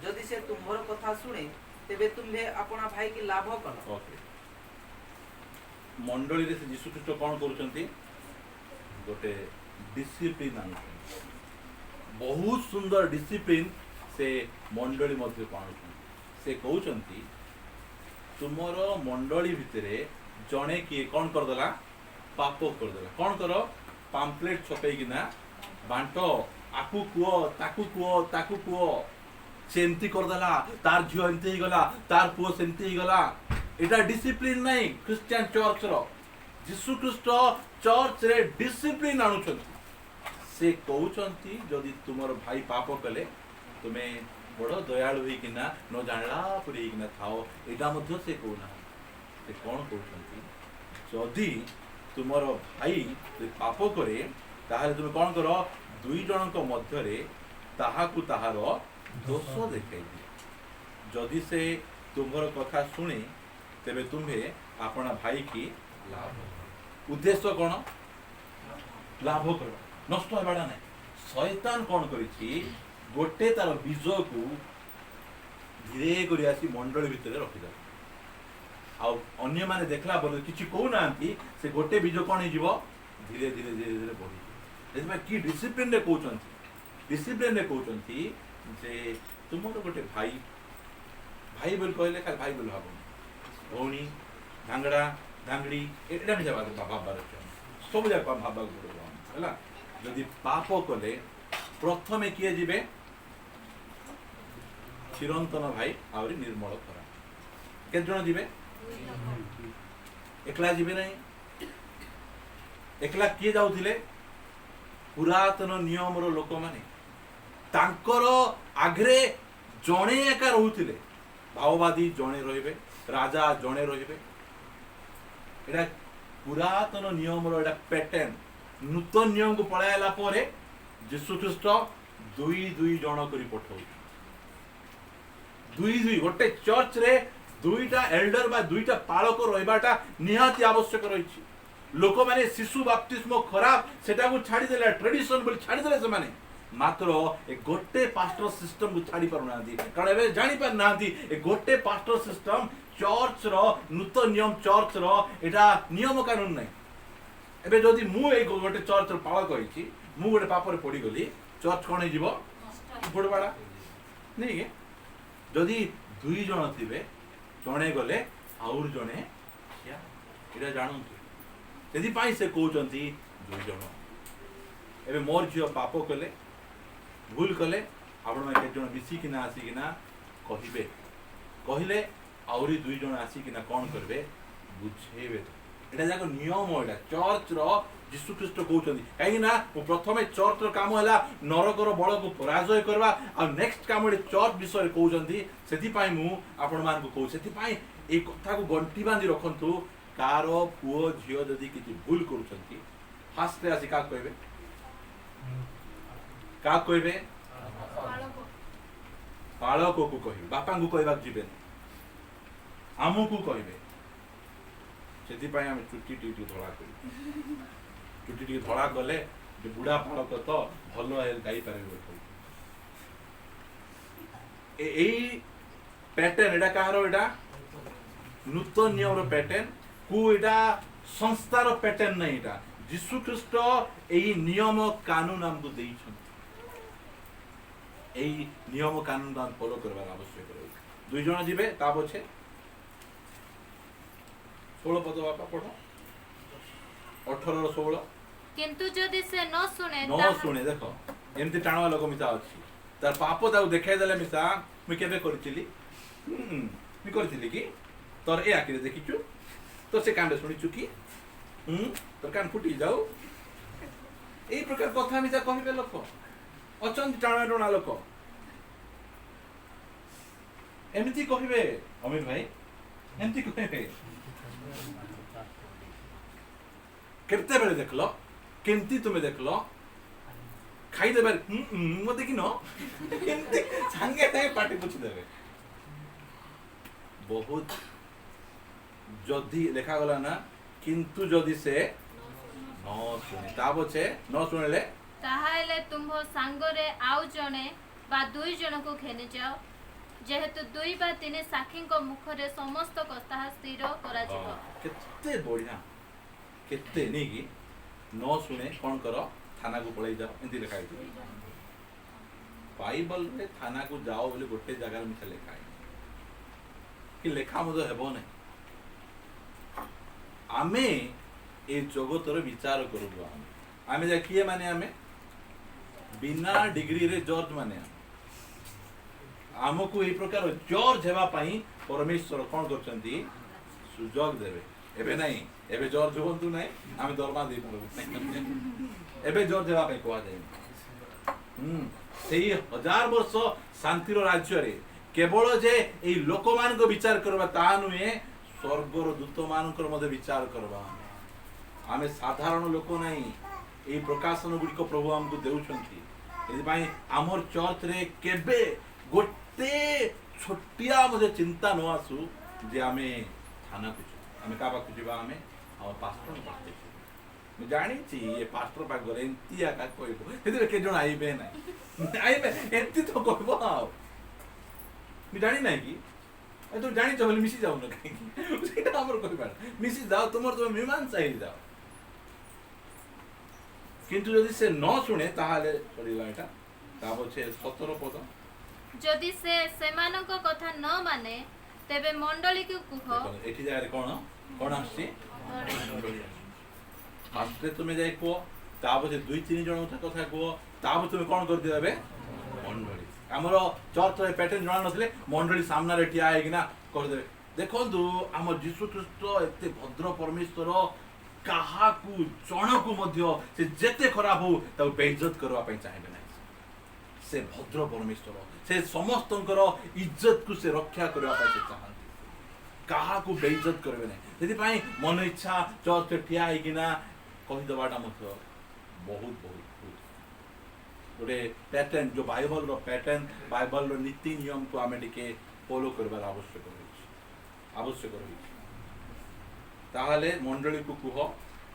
ଯଦି ସେ ତୁମ୍ଭର କଥା ଶୁଣେ ତେବେ ତୁମ୍ଭେ ଆପଣା ଭାଇକି ଲାଭ କର। ମଣ୍ଡଳୀରେ ସେ ଯୀଶୁ ଖ୍ରୀଷ୍ଟ କ'ଣ କରୁଛନ୍ତି? ଗୋଟେ ଡିସିପ୍ଲିନ ଆଣୁଛନ୍ତି। ବହୁତ ସୁନ୍ଦର ଡିସିପ୍ଲିନ ସେ ମଣ୍ଡଳୀ ମଧ୍ୟକୁ ଆଣୁଛନ୍ତି। ସେ କହୁଛନ୍ତି ତୁମର ମଣ୍ଡଳୀ ଭିତରେ ଜଣେ କିଏ କ'ଣ କରିଦେଲା? ପାପ କରିଦେଲା। କ'ଣ କର? ପାମ୍ପଲେଟ୍ ଛପେଇକିନା ବାଣ୍ଟ, ଆକୁ କୁହ ତାକୁ କୁହ ତାକୁ କୁହ। ସେ ଏମିତି କରିଦେଲା, ତାର ଝିଅ ଏମିତି ହେଇଗଲା, ତାର ପୁଅ ସେମିତି ହେଇଗଲା। এটা ডিসিপ্লিন নাই খ্রিস্টান চর্চর। যীশু খ্রিস্ট চর্চরে ডিসিপ্লিন আনুଛନ୍ତି। ସେ କହୁଛନ୍ତି ଯଦି ତୁମର ଭାଇ ପାପ କଲେ ତୁମେ ବଡ଼ ଦୟାଳୁ ହେଇକିନା ନ ଜାଣିଲା ପରି ହେଇକିନା ଥାଅ, ଏଇଟା ମଧ୍ୟ ସେ କହୁନାହାନ୍ତି। ସେ କ'ଣ କହୁଛନ୍ତି? ଯଦି ତୁମର ଭାଇ ପାପ କରେ ତାହେଲେ ତୁମେ କ'ଣ କର? ଦୁଇ ଜଣଙ୍କ ମଧ୍ୟରେ ତାହାକୁ ତାହାର ଦୋଷ ଦେଖାଇ ଦିଅ। ଯଦି ସେ ତୁମର କଥା ଶୁଣେ ତେବେ ତୁମ୍ଭେ ଆପଣା ଭାଇ କି ଲାଭ। ଉଦ୍ଦେଶ୍ୟ କ'ଣ? ଲାଭ କର, ନଷ୍ଟ ହେବାଟା ନାହିଁ। ଶୟତାନ କ'ଣ କରିଛି? ଗୋଟେ ତାର ବୀଜକୁ ଧୀରେ କରି ଆସି ମଣ୍ଡଳୀ ଭିତରେ ରଖିଦେବ। ଆଉ ଅନ୍ୟମାନେ ଦେଖିଲା ପରେ କିଛି କହୁନାହାନ୍ତି, ସେ ଗୋଟେ ବୀଜ କ'ଣ ହେଇଯିବ? ଧୀରେ ଧୀରେ ଧୀରେ ଧୀରେ ବଢ଼ିଯିବ। ସେଥିପାଇଁ କି ଡିସିପ୍ଲିନରେ କହୁଛନ୍ତି? ଡିସିପ୍ଲିନରେ କହୁଛନ୍ତି ଯେ ତୁମର ଗୋଟେ ଭାଇ, ଭାଇ ବୋଲି କହିଲେ ଖାଲି ଭାଇ ବୋଲି ଭାବୁନି, ଭଉଣୀ, ଧାଙ୍ଗଡ଼ା ଧାଙ୍ଗଡ଼ି ଏଇଟା ବି ଭାବବାର ଅଛି। ସବୁ ଯାକ ଭାବାକୁ ପଡ଼ିବ ହେଲା। ଯଦି ପାପ କଲେ ପ୍ରଥମେ କିଏ ଯିବେ? ଚିରନ୍ତନ ଭାଇ ଆହୁରି ନିର୍ମଳ କରା। କେତେ ଜଣ ଯିବେ? ଏକଲା ଯିବେ ନାହିଁ। ଏକଲା କିଏ ଯାଉଥିଲେ? ପୁରାତନ ନିୟମର ଲୋକମାନେ। ତାଙ୍କର ଆଗରେ ଜଣେ ଏକା ରହୁଥିଲେ। ଭାଓବାଦୀ ଜଣେ ରହିବେ, ରାଜା ଜଣେ ରହିବେ। ଏଇଟା ପୁରାତନ ନିୟମର ଏଇଟା ପ୍ୟାଟର୍ନ। ନୂତନ ନିୟମକୁ ପଳାଇଲା ପରେ ଯୀଶୁ ଖ୍ରୀଷ୍ଟ ଦୁଇ ଦୁଇ ଜଣ କରି ପଠାଉଛି। ଦୁଇ ଦୁଇ ଗୋଟେ ଚର୍ଚ୍ଚରେ ଦୁଇଟା ଏଲ୍ଡର ବା ଦୁଇଟା ପାଳକ ରହିବାଟା ନିହାତି ଆବଶ୍ୟକ ରହିଛି। ଲୋକମାନେ ଶିଶୁ ବାପ୍ତିସ୍ମ ଖରାପ ସେଟାକୁ ଛାଡ଼ିଦେଲେ, ଟ୍ରେଡିସନ ବୋଲି ଛାଡ଼ିଦେଲେ ସେମାନେ। ମାତ୍ର ଏ ଗୋଟେ ପାଷ୍ଟର ସିଷ୍ଟମକୁ ଛାଡ଼ି ପାରୁନାହାନ୍ତି, କାରଣ ଏବେ ଜାଣିପାରୁନାହାନ୍ତି ଏ ଗୋଟେ ପାଷ୍ଟର ସିଷ୍ଟମ ଚର୍ଚ୍ଚର ନୂତନ ନିୟମ, ଚର୍ଚ୍ଚର ଏଇଟା ନିୟମ କାନୁନ ନାହିଁ। ଏବେ ଯଦି ମୁଁ ଏଇ ଗୋଟେ ଚର୍ଚ୍ଚର ପାଳକ ହେଇଛି, ମୁଁ ଗୋଟେ ପାପରେ ପଡ଼ିଗଲି, ଚର୍ଚ୍ଚ କ'ଣ ହେଇଯିବ? ପଡ଼ବାଡ଼ା ନାଇଁ। ଯଦି ଦୁଇ ଜଣ ଥିବେ, ଜଣେ ଗଲେ ଆହୁରି ଜଣେ ଠିଆ, ଏଇଟା ଜାଣନ୍ତୁ। ସେଥିପାଇଁ ସେ କହୁଛନ୍ତି ଦୁଇ ଜଣ। ଏବେ ମୋର ଝିଅ ପାପ କଲେ, ଭୁଲ କଲେ, ଆପଣମାନେ କେତେ ଜଣ ମିଶିକିନା ଆସିକିନା କହିବେ। କହିଲେ ଆହୁରି ଦୁଇ ଜଣ ଆସିକିନା କ'ଣ କରିବେ? ବୁଝେଇବେ। ଏଇଟା ଯାକ ନିୟମ। ଏଇଟା ଚର୍ଚ୍ଚର ଯୀଶୁ ଖ୍ରୀଷ୍ଟ କହୁଛନ୍ତି। କାହିଁକି ନା ପ୍ରଥମେ ଚର୍ଚ୍ଚର କାମ ହେଲା ନରକର ବଳକୁ ପରାଜୟ କରିବା, ଆଉ ନେକ୍ସଟ କାମ ଏଠି ଚର୍ଚ୍ଚ ବିଷୟରେ କହୁଛନ୍ତି। ସେଥିପାଇଁ ମୁଁ ଆପଣମାନଙ୍କୁ କହୁଛି, ସେଥିପାଇଁ ଏଇ କଥାକୁ ଗଣ୍ଠି ବାନ୍ଧି ରଖନ୍ତୁ। କାହାର ପୁଅ ଝିଅ ଯଦି କିଛି ଭୁଲ କରୁଛନ୍ତି, ଫାଷ୍ଟରେ ଆସି କାହାକୁ କହିବେ? କାହାକୁ କହିବେ? ପାଳକକୁ କହିବେ। ବାପାଙ୍କୁ କହିବାକୁ ଯିବେନି, ଆମକୁ କହିବେ। ସେଥିପାଇଁ ଆମେ ଚୁଟି ଟିକେ ଧଳା କରୁ। ଚୁଟି ଟିକେ ଧଳା କଲେ ବୁଢ଼ା ପାଳକ ତ ଭଲ ଗାଇପାରିବେ। ଏଇ पैटर्न एटा कहारो एटा नूतन नियम पैटर्न को एटा संस्थार पैटर्न नहीं एटा यीशु ख्रीष्ट एई नियम कानून हमको देइछन एई नियम कानून हम फॉलो करबार आवश्यक रही दुई जण जिवे ता पछे 16 पद बापा पढो 18 रो 16 किंतु जदि से न न सुने देखो एमती टाणवा लोक मिसा अछि तार पाप ताऊ देखाई देले मिसा मु केबे करचिली मु करचिली कि तोर ए आखिरे देखिचु तो से कांडे सुनिचु कि तो कान फुटी जाऊ এই প্রকার কথা মিছা কহিবে লোক অচন্তি টাণা টাণা লোক এমতি কহিবে অমিত ভাই এমতি কহিবে কেতেবেলে দেখলো কেমতি তুমি দেখলো খাই দেবে মো দেখিন এমতি সাঙ্গে সাঙ্গে পাটি পুছি দেবে বহুত যদি লেখা গলা না কিন্তু যদি সে ন শুনে তা বছে ন শুনলে তাহালে তুম্ভ সাঙ্গরে আউ জনে বা দুই জনকু ঘেনি যাও যেহেতু দুই বা তিন সাক্ষীଙ୍କ মুখরে সমস্ত কথা স্থির করা যাব কেতে বঢ়িয়া কেতে নেকি ন শুনে কোন কর থানা को পলাই যাও এন্তি লেখা আছে বাইবেল রে থানা को যাও বলে গোটে জায়গার মিছা লেখা আছে কি লেখা মতো হেবো না आमे ए जगतर विचार करबो आमे जा किए माने आमे बिना डिग्री रे जॉर्ज माने आमको ए प्रकार जॉर्ज हेबा पई परमेश्वर कोन करचंती सुजोग देबे एबे नहीं एबे जॉर्ज होंतु नहीं आमे दरमा दे परबो एबे जॉर्ज हेबा पई कोआ जाय सेही 1000 वर्ष शांतिर राज्य रे केवल जे ए लोक मान को विचार करबा ता नुए स्वर्गर दूत मानकर मध्य विचार करबा आमे साधारण लोक नहीं ए प्रकाशन गुडी को प्रभु हमको देउछंती एदि पई हमर चर्च रे केबे गोटे छोटिया मजे चिंता न आसु जे आमे थाना कुछ आमे का बा कुछ बा आमे और पास्टर बाते मैं जानी छी ये पास्टर बा गरे इंतिया का कोइबो एदि के जण आइबे नहीं आइबे एति तो कोइबो मैं जानी नहीं कि ए तो जानी चले मिसी जाऊ ना कहीं सेटा हमर कोइ बात मिसी जाओ तुमर तो मीमांसा ही जाओ किंतु यदि से न सुने ताहाले पडिला एटा ताबो छे 17 पद যদি সে সেমানଙ୍କ কথা ন মানে তেবে মণ্ডলীকে কুহ एठी जाय कोन कोन आसी फास्टे तुमे जाय को ताबो जे 2-3 जण କଥା को ताबो तुमे कोन कर दिबे मंडली हमरो चर्च रे पैटर्न जणा नथले मंडली सामना रे टिया आइ किना कर देबे देखंतु हमर यीशु ख्रीष्ट एते भद्र परमेश्वर काहा को जण को मध्य से जेते खराब हो ता बेइज्जत करवा पई चाहेबे नै से भद्र परमेश्वर से समस्तंकर इज्जत को से रक्षा करवा पई से चाहंती काहा को बेइज्जत करबे नै जदि पई मन इच्छा चर्च रे टिया आइ किना कहि दबाटा मध्य बहुत बहुत गोटे पैटर्न जो बाइबल रो पैटर्न बाइबल रो नीति नियम को आमे टिके फॉलो करबार आवश्यक रही ताहाले मंडली को कुह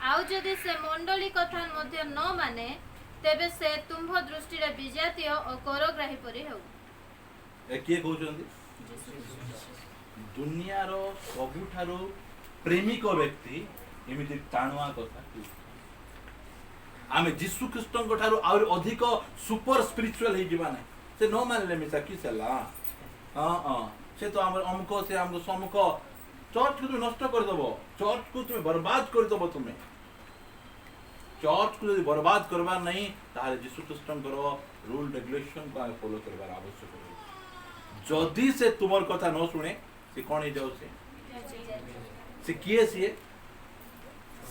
आउ जदि से मंडली कथा मध्य न माने तेबे से तुंभ दृष्टि रे विजातीय और करग्राही परि हेउ ए के कहउचंदी दुनिया रो सबुठारो प्रेमिक व्यक्ति एमिति टाणवा कथा आमे यीशु ख्रीष्टଙ୍କ ठारू और अधिक सुपर स्पिरिचुअल हे जीवा नै से न मानले मिसा कि सेला से तो हमर हमको से हमको समको चर्च को नष्ट कर दबो चर्च को तुम बर्बाद कर दबो तुमे चर्च को यदि बर्बाद करबा नहीं ताले यीशु ख्रीष्टଙ୍କ रूल रेगुलेशन को आमे फॉलो करबार आवश्यक है जदी से तुमर कथा न सुने से कोन हे जाउ से किए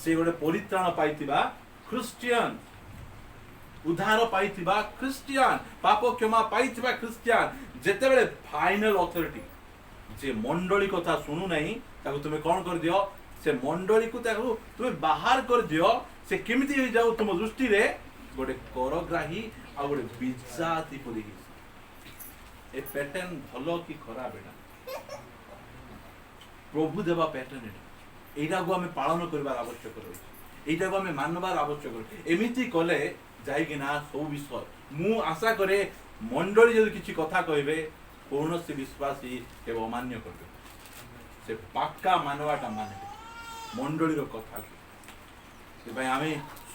से गोटे परित्राण पाइतिबा क्रिश्चियन उद्धार पाइतिबा क्रिश्चियन पाप क्षमा पाइतिबा क्रिश्चियन जेते बेले फाइनल अथॉरिटी जे मंडली कथा सुनु नहीं ताको तुमे कोन कर दियो से मंडली को ताको तुमे बाहर कर दियो से केमिति हो जाऊ तुम दृष्टि रे गोटे करग्राही आ गोटे बिजाती परि ए पैटर्न भलो की खराब एटा प्रभु देवा पैटर्न एटा को हमें पालन करबार आवश्यक रही एटा को हमें मानबार आवश्यक एमिति कले जाई कि ना सब विषय मु आशा करे मंडली जदि किछि कथा कहबे कौन से विश्वासी के अमान्य कर से पक्का मानवाटा माने मंडली कथा से भाई आमे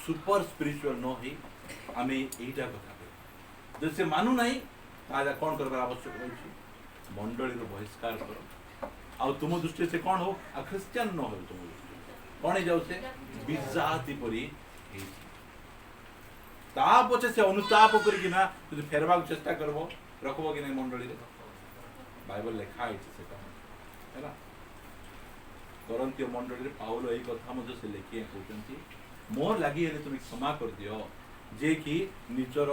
सुपर स्पिरिचुअल न ही आमे एटा कथा कहू जब से मानु नहीं ताजा कौन करबार आवश्यक रही मंडली बहिष्कार कर आ तुम दृष्टि से कौन हो आ क्रिश्चियन न हो तुम दृष्टि कौन जाऊ से विजाति परी ता पछे से अनुताप करिकिना तुझे फेरबाक चेष्टा करबो रखबो कि नहीं मंडली रे बाइबल लिखा है सेटा हैला करंतिय मंडली रे पाउलो एई कथा मजे से लिखिए कहउचंती मोर लागि हेले तुम क्षमा कर दियो जे कि निजर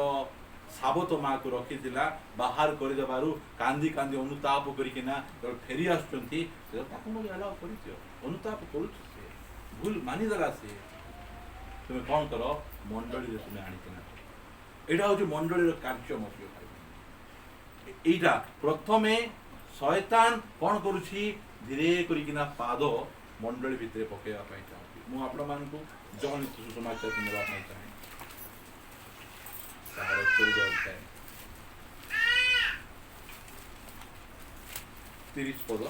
साबत माँ को रखी दिला बाहर कर देबारु कांदी कांदी अनुताप करिकिना फेरी आछंती ताको मोर अलाउ करि दियो अनुताप करूछ से भूल मानि दला से तुम कौन करो मंडली तुम आनिकिना एटा हूँ मंडली कार्य मत एटा प्रथमे शैतान कौन करुछि धीरे करिकिना पाद मंडली भितर पकेवा पाई चाहूँ मु आपण मानकु जॉन सुसमाचार नेबा पाई चाहे 14 अध्याय 30 पद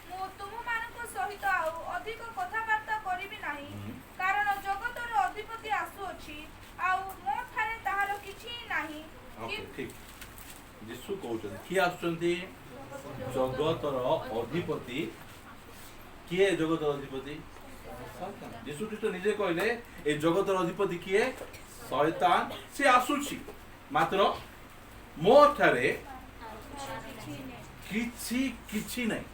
ମୁଁ ତୁମମାନଙ୍କ ସହିତ ଆଉ ଅଧିକ କଥାବାର୍ତ୍ତା କରିବି ନାହିଁ କାରଣ ଜଗତର ଅଧିପତି ଆସୁଅଛି ଆଉ ମୋ ଠାରେ ତାହାର କିଛି ନାହିଁ ओके ठीक यीशु कहउछन कि आछंती जगतर अधिपति किए जगतर अधिपति शैतान यीशु ख्रीष्ट निजे कहले ए जगतर अधिपति किए शैतान से आसुछि मात्र मो ठारे किछि नहीं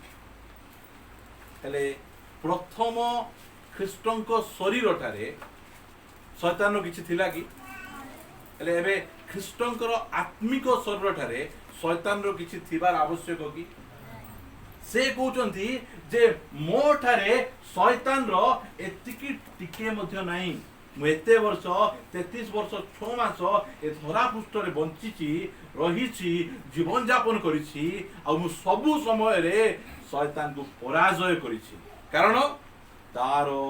हेले प्रथम ख्रीष्टଙ୍କ शरीर ठारे शैतान किछि थिला कि हेले एबे ख्रीष्टଙ୍କର आत्मिक शरीर ठारे शैतान रो किछि थिबार आवश्यक कि से कहउचंती जे मो ठारे शैतान रो एतिकी टिके मध्य नाही मु एते वर्ष 33 वर्ष 6 मास ए धरा पृष्ठ रे बंचिची रहिची जीवन यापन करिची आ मु सबु समय रे शैतान को पराजय करिची कारण तारो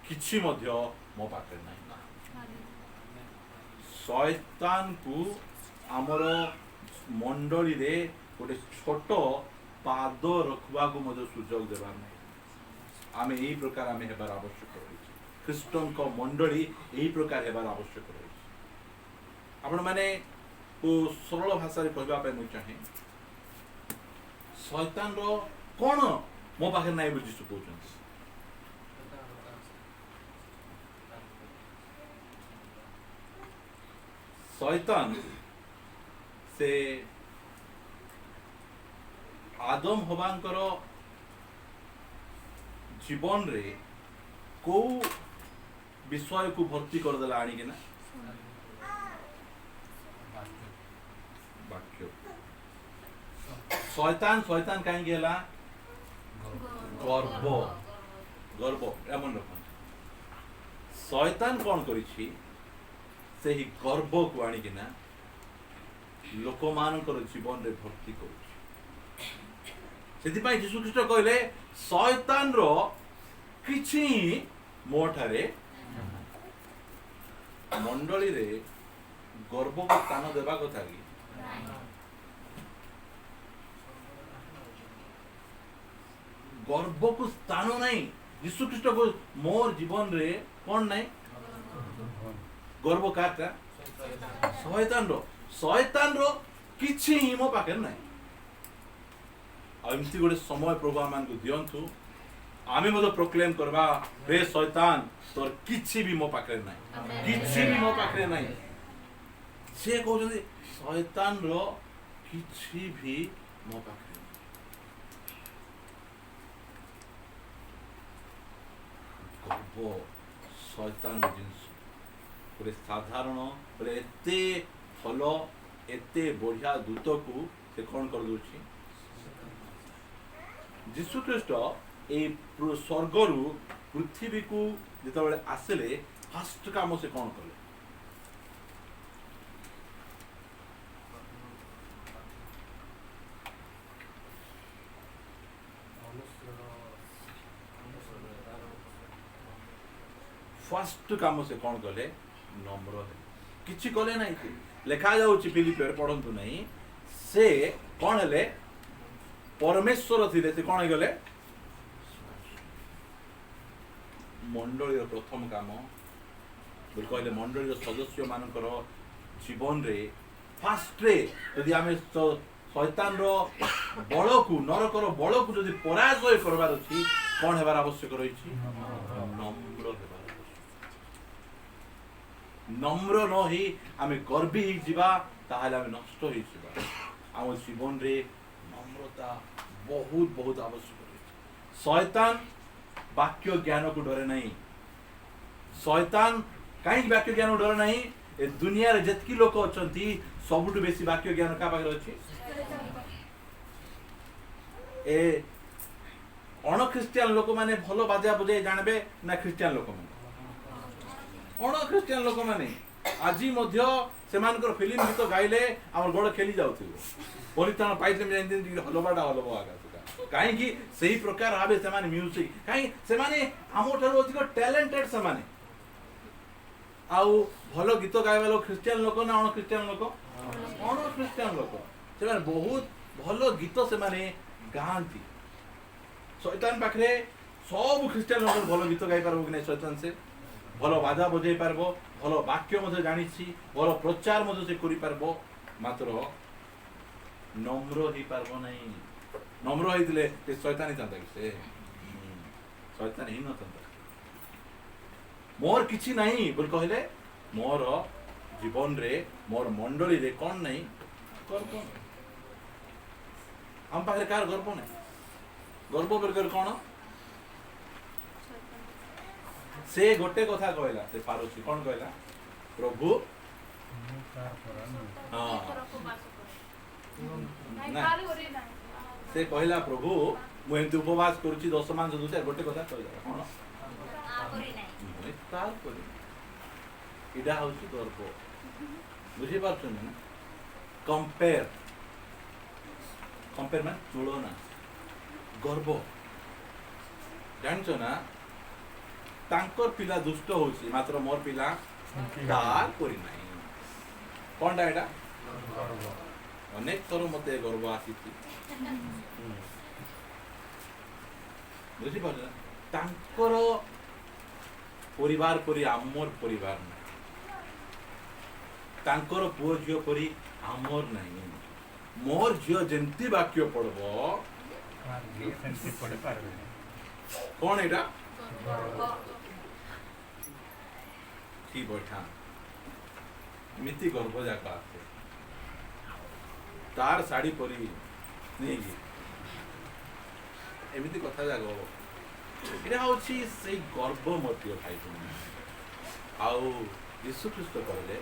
किछि मध्य मो पाखे नाही शैतान को आमर मंडली रे गोटे छोट पाद रखबा को मजे सुजोग देबार नहीं आमे एई प्रकार आमे हेबार आवश्यक रही ख्रीष्टन को मंडली एई प्रकार हेबार आवश्यक रही आपण माने को सरल भाषा रे कहबा पे मु चाहे शैतान रो कोन मो पाखे नाही बुझी सुकोचन शैतान से आदम हवांकर जीवन रे को विषय को भर्ती कर देला आनी ना वाक्य शैतान शैतान कहीं गेला गर्व गर्व एमन रखन शैतान कौन करिछि से ही गर्व को आनी ना लोक मानकर जीवन रे भर्ती करुछि सेति पई यीशु ख्रीष्ट कहले शैतान रो किछि मो ठारे मंडली रे गर्व को स्थान देबा कथा कि गर्व को स्थान नहीं यीशु ख्रीष्ट को मोर जीवन रे कौन नहीं गर्व काटा शैतान रो किछि ही मो पाखे नहीं एमती गोटे समय प्रभु आम को दिंतु आमे मत प्रोक्लेम करबा रे शैतान तोर किछि भी मो पाखे नहीं किछि भी मो पाखे नहीं से कहउछथि शैतान रो किछि भी मो पाखे गर्व शैतान जिंस गोटे साधारण गोटे एते फल एते बढ़िया दूत को से कौन कर दूची यीशु ख्रीष्ट ए स्वर्गरु पृथ्वी को जिते आसिले फास्ट काम से कौन कले फास्ट काम से कौन कले नम्र है किछि कले नहीं लेखा जाउछि फिलिपियर पढ़ंतु नहीं से कौन हेले परमेश्वर थिले से कौन गले मंडली प्रथम काम बोल कहले मंडली सदस्य मानकर जीवन रे फास्ट रे यदि आमे शैतान रो बल को नरकर बल को यदि पराजय करबार अछि कौन हेबार आवश्यक रही नम्र हेबार नम्र न ही आमे गर्वी ही जीवा ताहाले आमे नष्ट ही जीवा आम जीवन रे नम्रता बहुत बहुत आवश्यक रही शैतान वाक्य ज्ञान को डरे नहीं शैतान कहीं वाक्य ज्ञान को डरे नहीं ए दुनिया रे जतकी लोक अछंती सबुटु बेसी वाक्य ज्ञान का पाखरे अछि ए अण ख्रिस्टियन लोक माने भलो बाजा बुझाई जानबे ना ख्रिस्टियन लोक माने अण ख्रिस्टियन लोक माने आजी मध्य सेमानकर फिल्म गीत गाइले हमर गोड़ खेली जाउथिबो परितान पाइले में जेंति हलबाडा हलबो आगा काहे कि सही प्रकार आबे सेमाने म्यूजिक काहे सेमाने हमठार अधिक टैलेंटेड सेमाने आउ भलो गीत गाइबा लोक ख्रिस्टियन लोक ना अण ख्रिस्टियन लोक अण ख्रिस्टियन लोक सेमाने बहुत भलो गीत सेमाने गांती शैतान पाखरे सब ख्रिस्टियन लोक भलो गीत गाइ पारबो कि नै शैतान से भलो बाजा बजाई पारबो भलो वाक्य मधे जानिछि भलो प्रचार मधे से करि पारबो मात्र नम्र ही पारबो नै नम्र होइतिले ते शैतान ही थांता कि से शैतान ही न थांता मोर किछि नहीं बोल कहले मोर जीवन रे मोर मंडली रे कोन नहीं गर्व हम पाखरे कार गर्व नहीं गर्व बेर कोन से गोटे कथा कहला से पारोसी कोन कहला प्रभु हां से कहला प्रभु मु एंति उपवास करूची 10 मास दूसरा गोटे कथा कहला कोन तार करी इडा होची गर्व बुझी पाछन ना कंपेयर मान तुलना गर्व जानछो ना तांकर पिला दुष्ट होची मात्र मोर पिला तार करी नाही कोनडा एटा अनेक थर मते गर्व आसीती बुझी पाछन तांकर परिवार परी आमर परिवार नहीं तांकर पुओ झियो परी आमर नहीं मोर झियो जेंती वाक्य पढ़बो कौन एटा की बैठा मिति गर्भ जाका आसे तार साड़ी परी नहीं की एमिति कथा जागो एटा होची से गर्व मध्य भाई आउ यीशु ख्रीष्ट कहले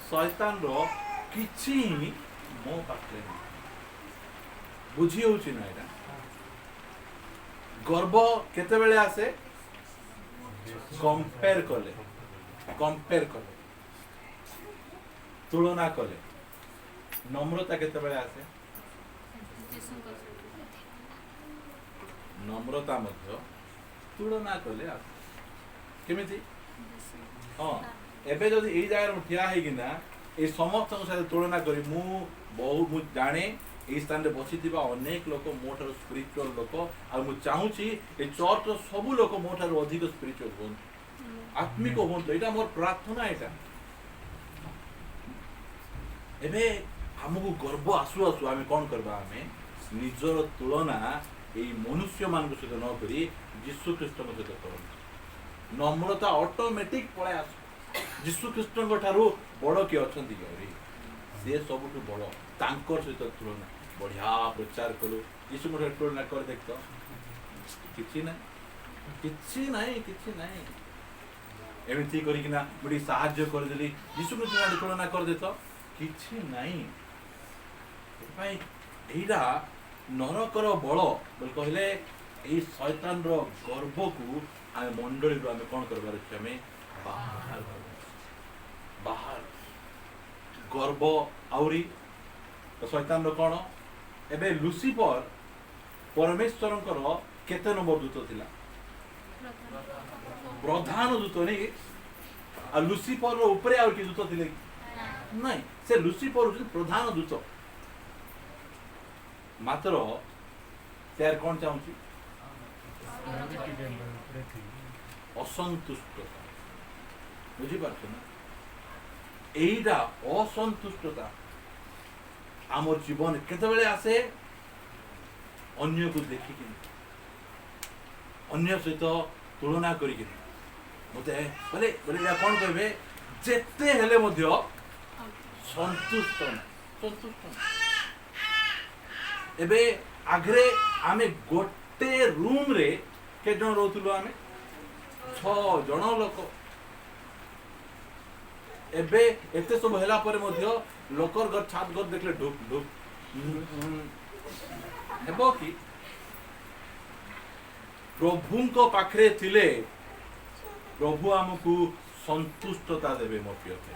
शैतान रो किछि मो पाखरे बुझी होची ना एटा गर्व केते बेले आसे कंपेयर कले तुलना कले नम्रता केते बेले आसे नम्रता मध्य तुलना कले आसे केमिति हां एबे जदि एई जागर ठिया हे किना ए समस्त साथ तुलना करी मु जाने ए स्थान रे बसिथिबा अनेक लोक मोटर स्पिरिचुअल लोक आ मु चाहूची ए चर्च रो सब लोक मोटर अधिक स्पिरिचुअल होन आत्मिक होन एटा मोर प्रार्थना एटा एबे हमकु गर्व आसु आसु आमे कोन करबा आमे निजर तुलना ए मनुष्य मान को सहित न करी यीशु ख्रीष्ट को सहित करन नम्रता ऑटोमेटिक पळे आसु यीशु ख्रीष्ट को ठारू बड़ के अछंती गरी से सबटु बड़ तांकर सहित तुलना बढ़िया प्रचार करू यीशु मोर तुलना कर देखतो किछि नाही एमिति करी किना मुडी सहाय्य कर देली यीशु को तुलना कर देतो किछि नाही भाई एइरा नरकर बल बोल कहले एई शैतान रो गर्व को आमे मंडली रो आमे कोन करबार छै आमे बाहर गर्व आउरी तो शैतान रो कोन एबे लुसिफर परमेश्वरंकर केते नंबर दूत थिला प्रधान दूत नहीं आ लुसिफर रो ऊपर आउ की दूत थिले नहीं से लुसिफर प्रधान दूत ମାତ୍ର ତାର କ'ଣ ଚାହୁଁଛି? ଅସନ୍ତୁଷ୍ଟତା। ବୁଝିପାରୁଛ ନା? এইটা অসন্তুষ্টতা আমার জীবনে কেতবেলে আসে? অন্যকে দেখিকি, অন্য সহিত তুলনা করিকি মতে বলে বলে কোন কইবে যেতে হেলে মধ্য সন্তুষ্ট না, সন্তুষ্ট না। এবে আগে আমি গোটে রুম রে কেতে জন রହୁଥିଲୁ? ଆମେ 6 জন লোক। ଏବେ ଏତେ ସବୁ ହେଲା ପରେ ମଧ୍ୟ ଲୋକର ଘର ଛାତ ଘର ଦେଖିଲେ ଢୁକ୍ ଢୁକ୍ ହେବ କି? ପ୍ରଭୁଙ୍କ ପାଖରେ ଥିଲେ ପ୍ରଭୁ ଆମକୁ ସନ୍ତୁଷ୍ଟତା ଦେବେ। ମୋ ପ୍ରିୟ ଭାଇ,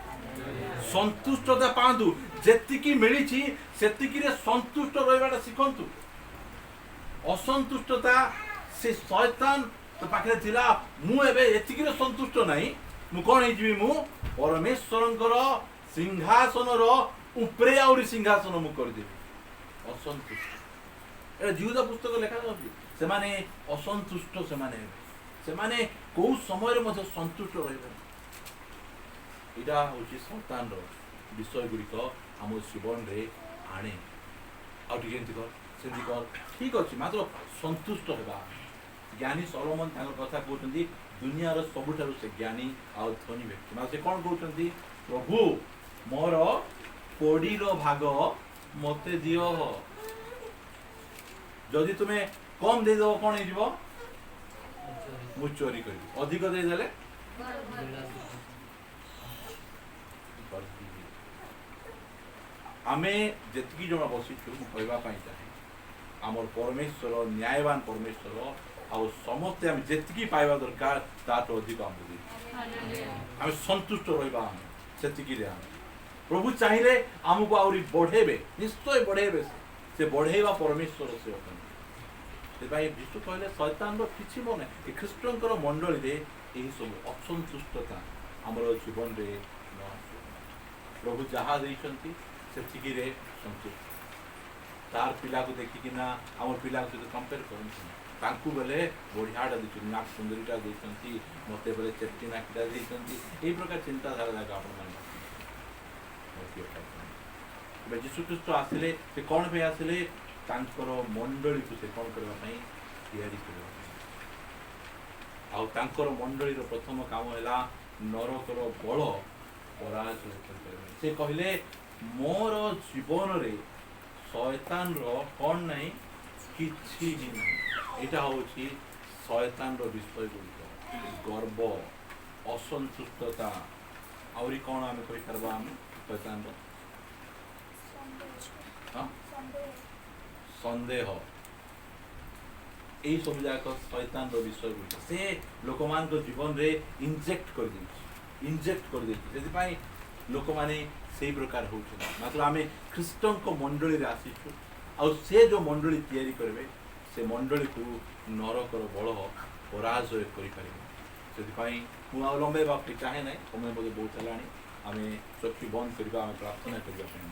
ସନ୍ତୁଷ୍ଟତା ପାଆନ୍ତୁ। ଯେତିକି ମିଳିଛି ସେତିକିରେ ସନ୍ତୁଷ୍ଟ ରହିବାଟା ଶିଖନ୍ତୁ। ଅସନ୍ତୁଷ୍ଟତା ସେ ଶୟତାନ ପାଖରେ ଥିଲା, ମୁଁ ଏବେ ଏତିକିରେ ସନ୍ତୁଷ୍ଟ ନାହିଁ, ମୁଁ କ'ଣ ହେଇଯିବି? ମୁଁ ପରମେଶ୍ୱରଙ୍କର ସିଂହାସନର ଉପରେ ଆହୁରି ସିଂହାସନ ମୁଁ କରିଦେବି। ଅସନ୍ତୁଷ୍ଟ। ଏଟା ଜିହୁଦା ପୁସ୍ତକ ଲେଖାଯାଉଛି। ସେମାନେ ଅସନ୍ତୁଷ୍ଟ, ସେମାନେ କୋଉ ସମୟରେ ମଧ୍ୟ ସନ୍ତୁଷ୍ଟ ରହିବେ। ଏଇଟା ହଉଛି ସନ୍ତାନର ବିଷୟ ଗୁଡ଼ିକ ଆମ ଜୀବନରେ ଆଣେ। ଆଉ ଟିକେ ଏମିତି କର, ସେମିତି କର, ଠିକ ଅଛି, ମାତ୍ର ସନ୍ତୁଷ୍ଟ ହେବା। ଜ୍ଞାନୀ ସଲୋମନ ତାଙ୍କର କଥା କହୁଛନ୍ତି, ଦୁନିଆର ସବୁଠାରୁ ସେ ଜ୍ଞାନୀ ଆଉ ଧନୀ ବ୍ୟକ୍ତି। ମାନେ ସେ କ'ଣ କହୁଛନ୍ତି? ପ୍ରଭୁ ମୋର କୋଡ଼ିର ଭାଗ ମତେ ଦିଅ। ଯଦି ତୁମେ କମ୍ ଦେଇଦେବ କ'ଣ ହେଇଯିବ? ମୁଁ ଚୋରି କରିବି। ଅଧିକ ଦେଇଦେଲେ ଆମେ ଯେତିକି ଜଣ ବସିଛୁ, ମୁଁ କହିବା ପାଇଁ ଚାହେଁ ଆମର ପରମେଶ୍ୱର ନ୍ୟାୟବାନ ପରମେଶ୍ୱର, ଆଉ ସମସ୍ତେ ଆମେ ଯେତିକି ପାଇବା ଦରକାର ତାଠୁ ଅଧିକ ଆମକୁ ଦେଇଛୁ। ଆମେ ସନ୍ତୁଷ୍ଟ ରହିବା। ଆମେ ସେତିକିରେ ଆମେ ପ୍ରଭୁ ଚାହିଁଲେ ଆମକୁ ଆହୁରି ବଢ଼େଇବେ, ନିଶ୍ଚୟ ବଢ଼େଇବେ। ସେ ବଢ଼େଇବା ପରମେଶ୍ୱର ସେ ଅଛନ୍ତି। ସେଥିପାଇଁ ଯୀଶୁ କହିଲେ ଶୈତାନର କିଛି ମନେ ଏ ଖ୍ରୀଷ୍ଟଙ୍କର ମଣ୍ଡଳୀରେ ଏହିସବୁ ଅସନ୍ତୁଷ୍ଟତା ଆମର ଜୀବନରେ ନ ଆସୁ। ପ୍ରଭୁ ଯାହା ଦେଇଛନ୍ତି ସେତିକିରେ ସନ୍ତୁଷ୍ଟ। ତାର ପିଲାକୁ ଦେଖିକିନା ଆମର ପିଲାଙ୍କ ସହିତ କମ୍ପେୟାର କରନ୍ତୁ। ତାଙ୍କୁ ବେଲେ ବଢ଼ିଆଟା ଦେଇଛନ୍ତି, ନାକ ସୁନ୍ଦରୀଟା ଦେଇଛନ୍ତି, ମୋତେ ବେଲେ ଚେପଟି ନାକିଟା ଦେଇଛନ୍ତି। ଏଇ ପ୍ରକାର ଚିନ୍ତାଧାରା ଯାକ ଆପଣମାନେ ଏବେ ଯୀଶୁଖ୍ରୀଷ୍ଟ ଆସିଲେ, ସେ କ'ଣ ପାଇଁ ଆସିଲେ? ତାଙ୍କର ମଣ୍ଡଳୀକୁ ସେ କ'ଣ କରିବା ପାଇଁ? ତିଆରି କରିବା ପାଇଁ। ଆଉ ତାଙ୍କର ମଣ୍ଡଳୀର ପ୍ରଥମ କାମ ହେଲା ନରକର ବଳ ପରାଜୟ କରିପାରିବା। ସେ କହିଲେ ମୋର ଜୀବନରେ ଶୟତାନର କ'ଣ ନାହିଁ? କିଛି ହିଁ ନାହିଁ। ଏଇଟା ହେଉଛି ଶୟତାନର ବିଷୟ ଗୁଡ଼ିକ। ଗର୍ବ, ଅସନ୍ତୁଷ୍ଟତା, ଆହୁରି କ'ଣ ଆମେ କହିପାରିବା? ଆମେ ଶୟତାନର ସନ୍ଦେହ, এই ସବୁ ଯାକ ଶୈତାନର ବିଷୟ ଗୁଡ଼ିକ ସେ ଲୋକମାନଙ୍କ ଜୀବନରେ ଇଞ୍ଜେକ୍ଟ କରିଦେଇଛି। ସେଥିପାଇଁ ଲୋକମାନେ ସେଇ ପ୍ରକାର ହେଉଛନ୍ତି। ମାତ୍ର ଆମେ ଖ୍ରୀଷ୍ଟଙ୍କ ମଣ୍ଡଳୀରେ ଆସିଛୁ, ଆଉ ସେ ଯେଉଁ ମଣ୍ଡଳୀ ତିଆରି କରିବେ ସେ ମଣ୍ଡଳୀକୁ ନରକର ବଳ ପରାଜୟ କରିପାରିବେ। ସେଥିପାଇଁ ମୁଁ ଆଉ ଲମ୍ବେଇବା ଚାହେଁ ନାହିଁ, ସମୟ ମଧ୍ୟ ବହୁତ ହେଲାଣି। ଆମେ ଚକ୍ଷୁ ବନ୍ଦ କରିବା, ଆମେ ପ୍ରାର୍ଥନା କରିବା ପାଇଁ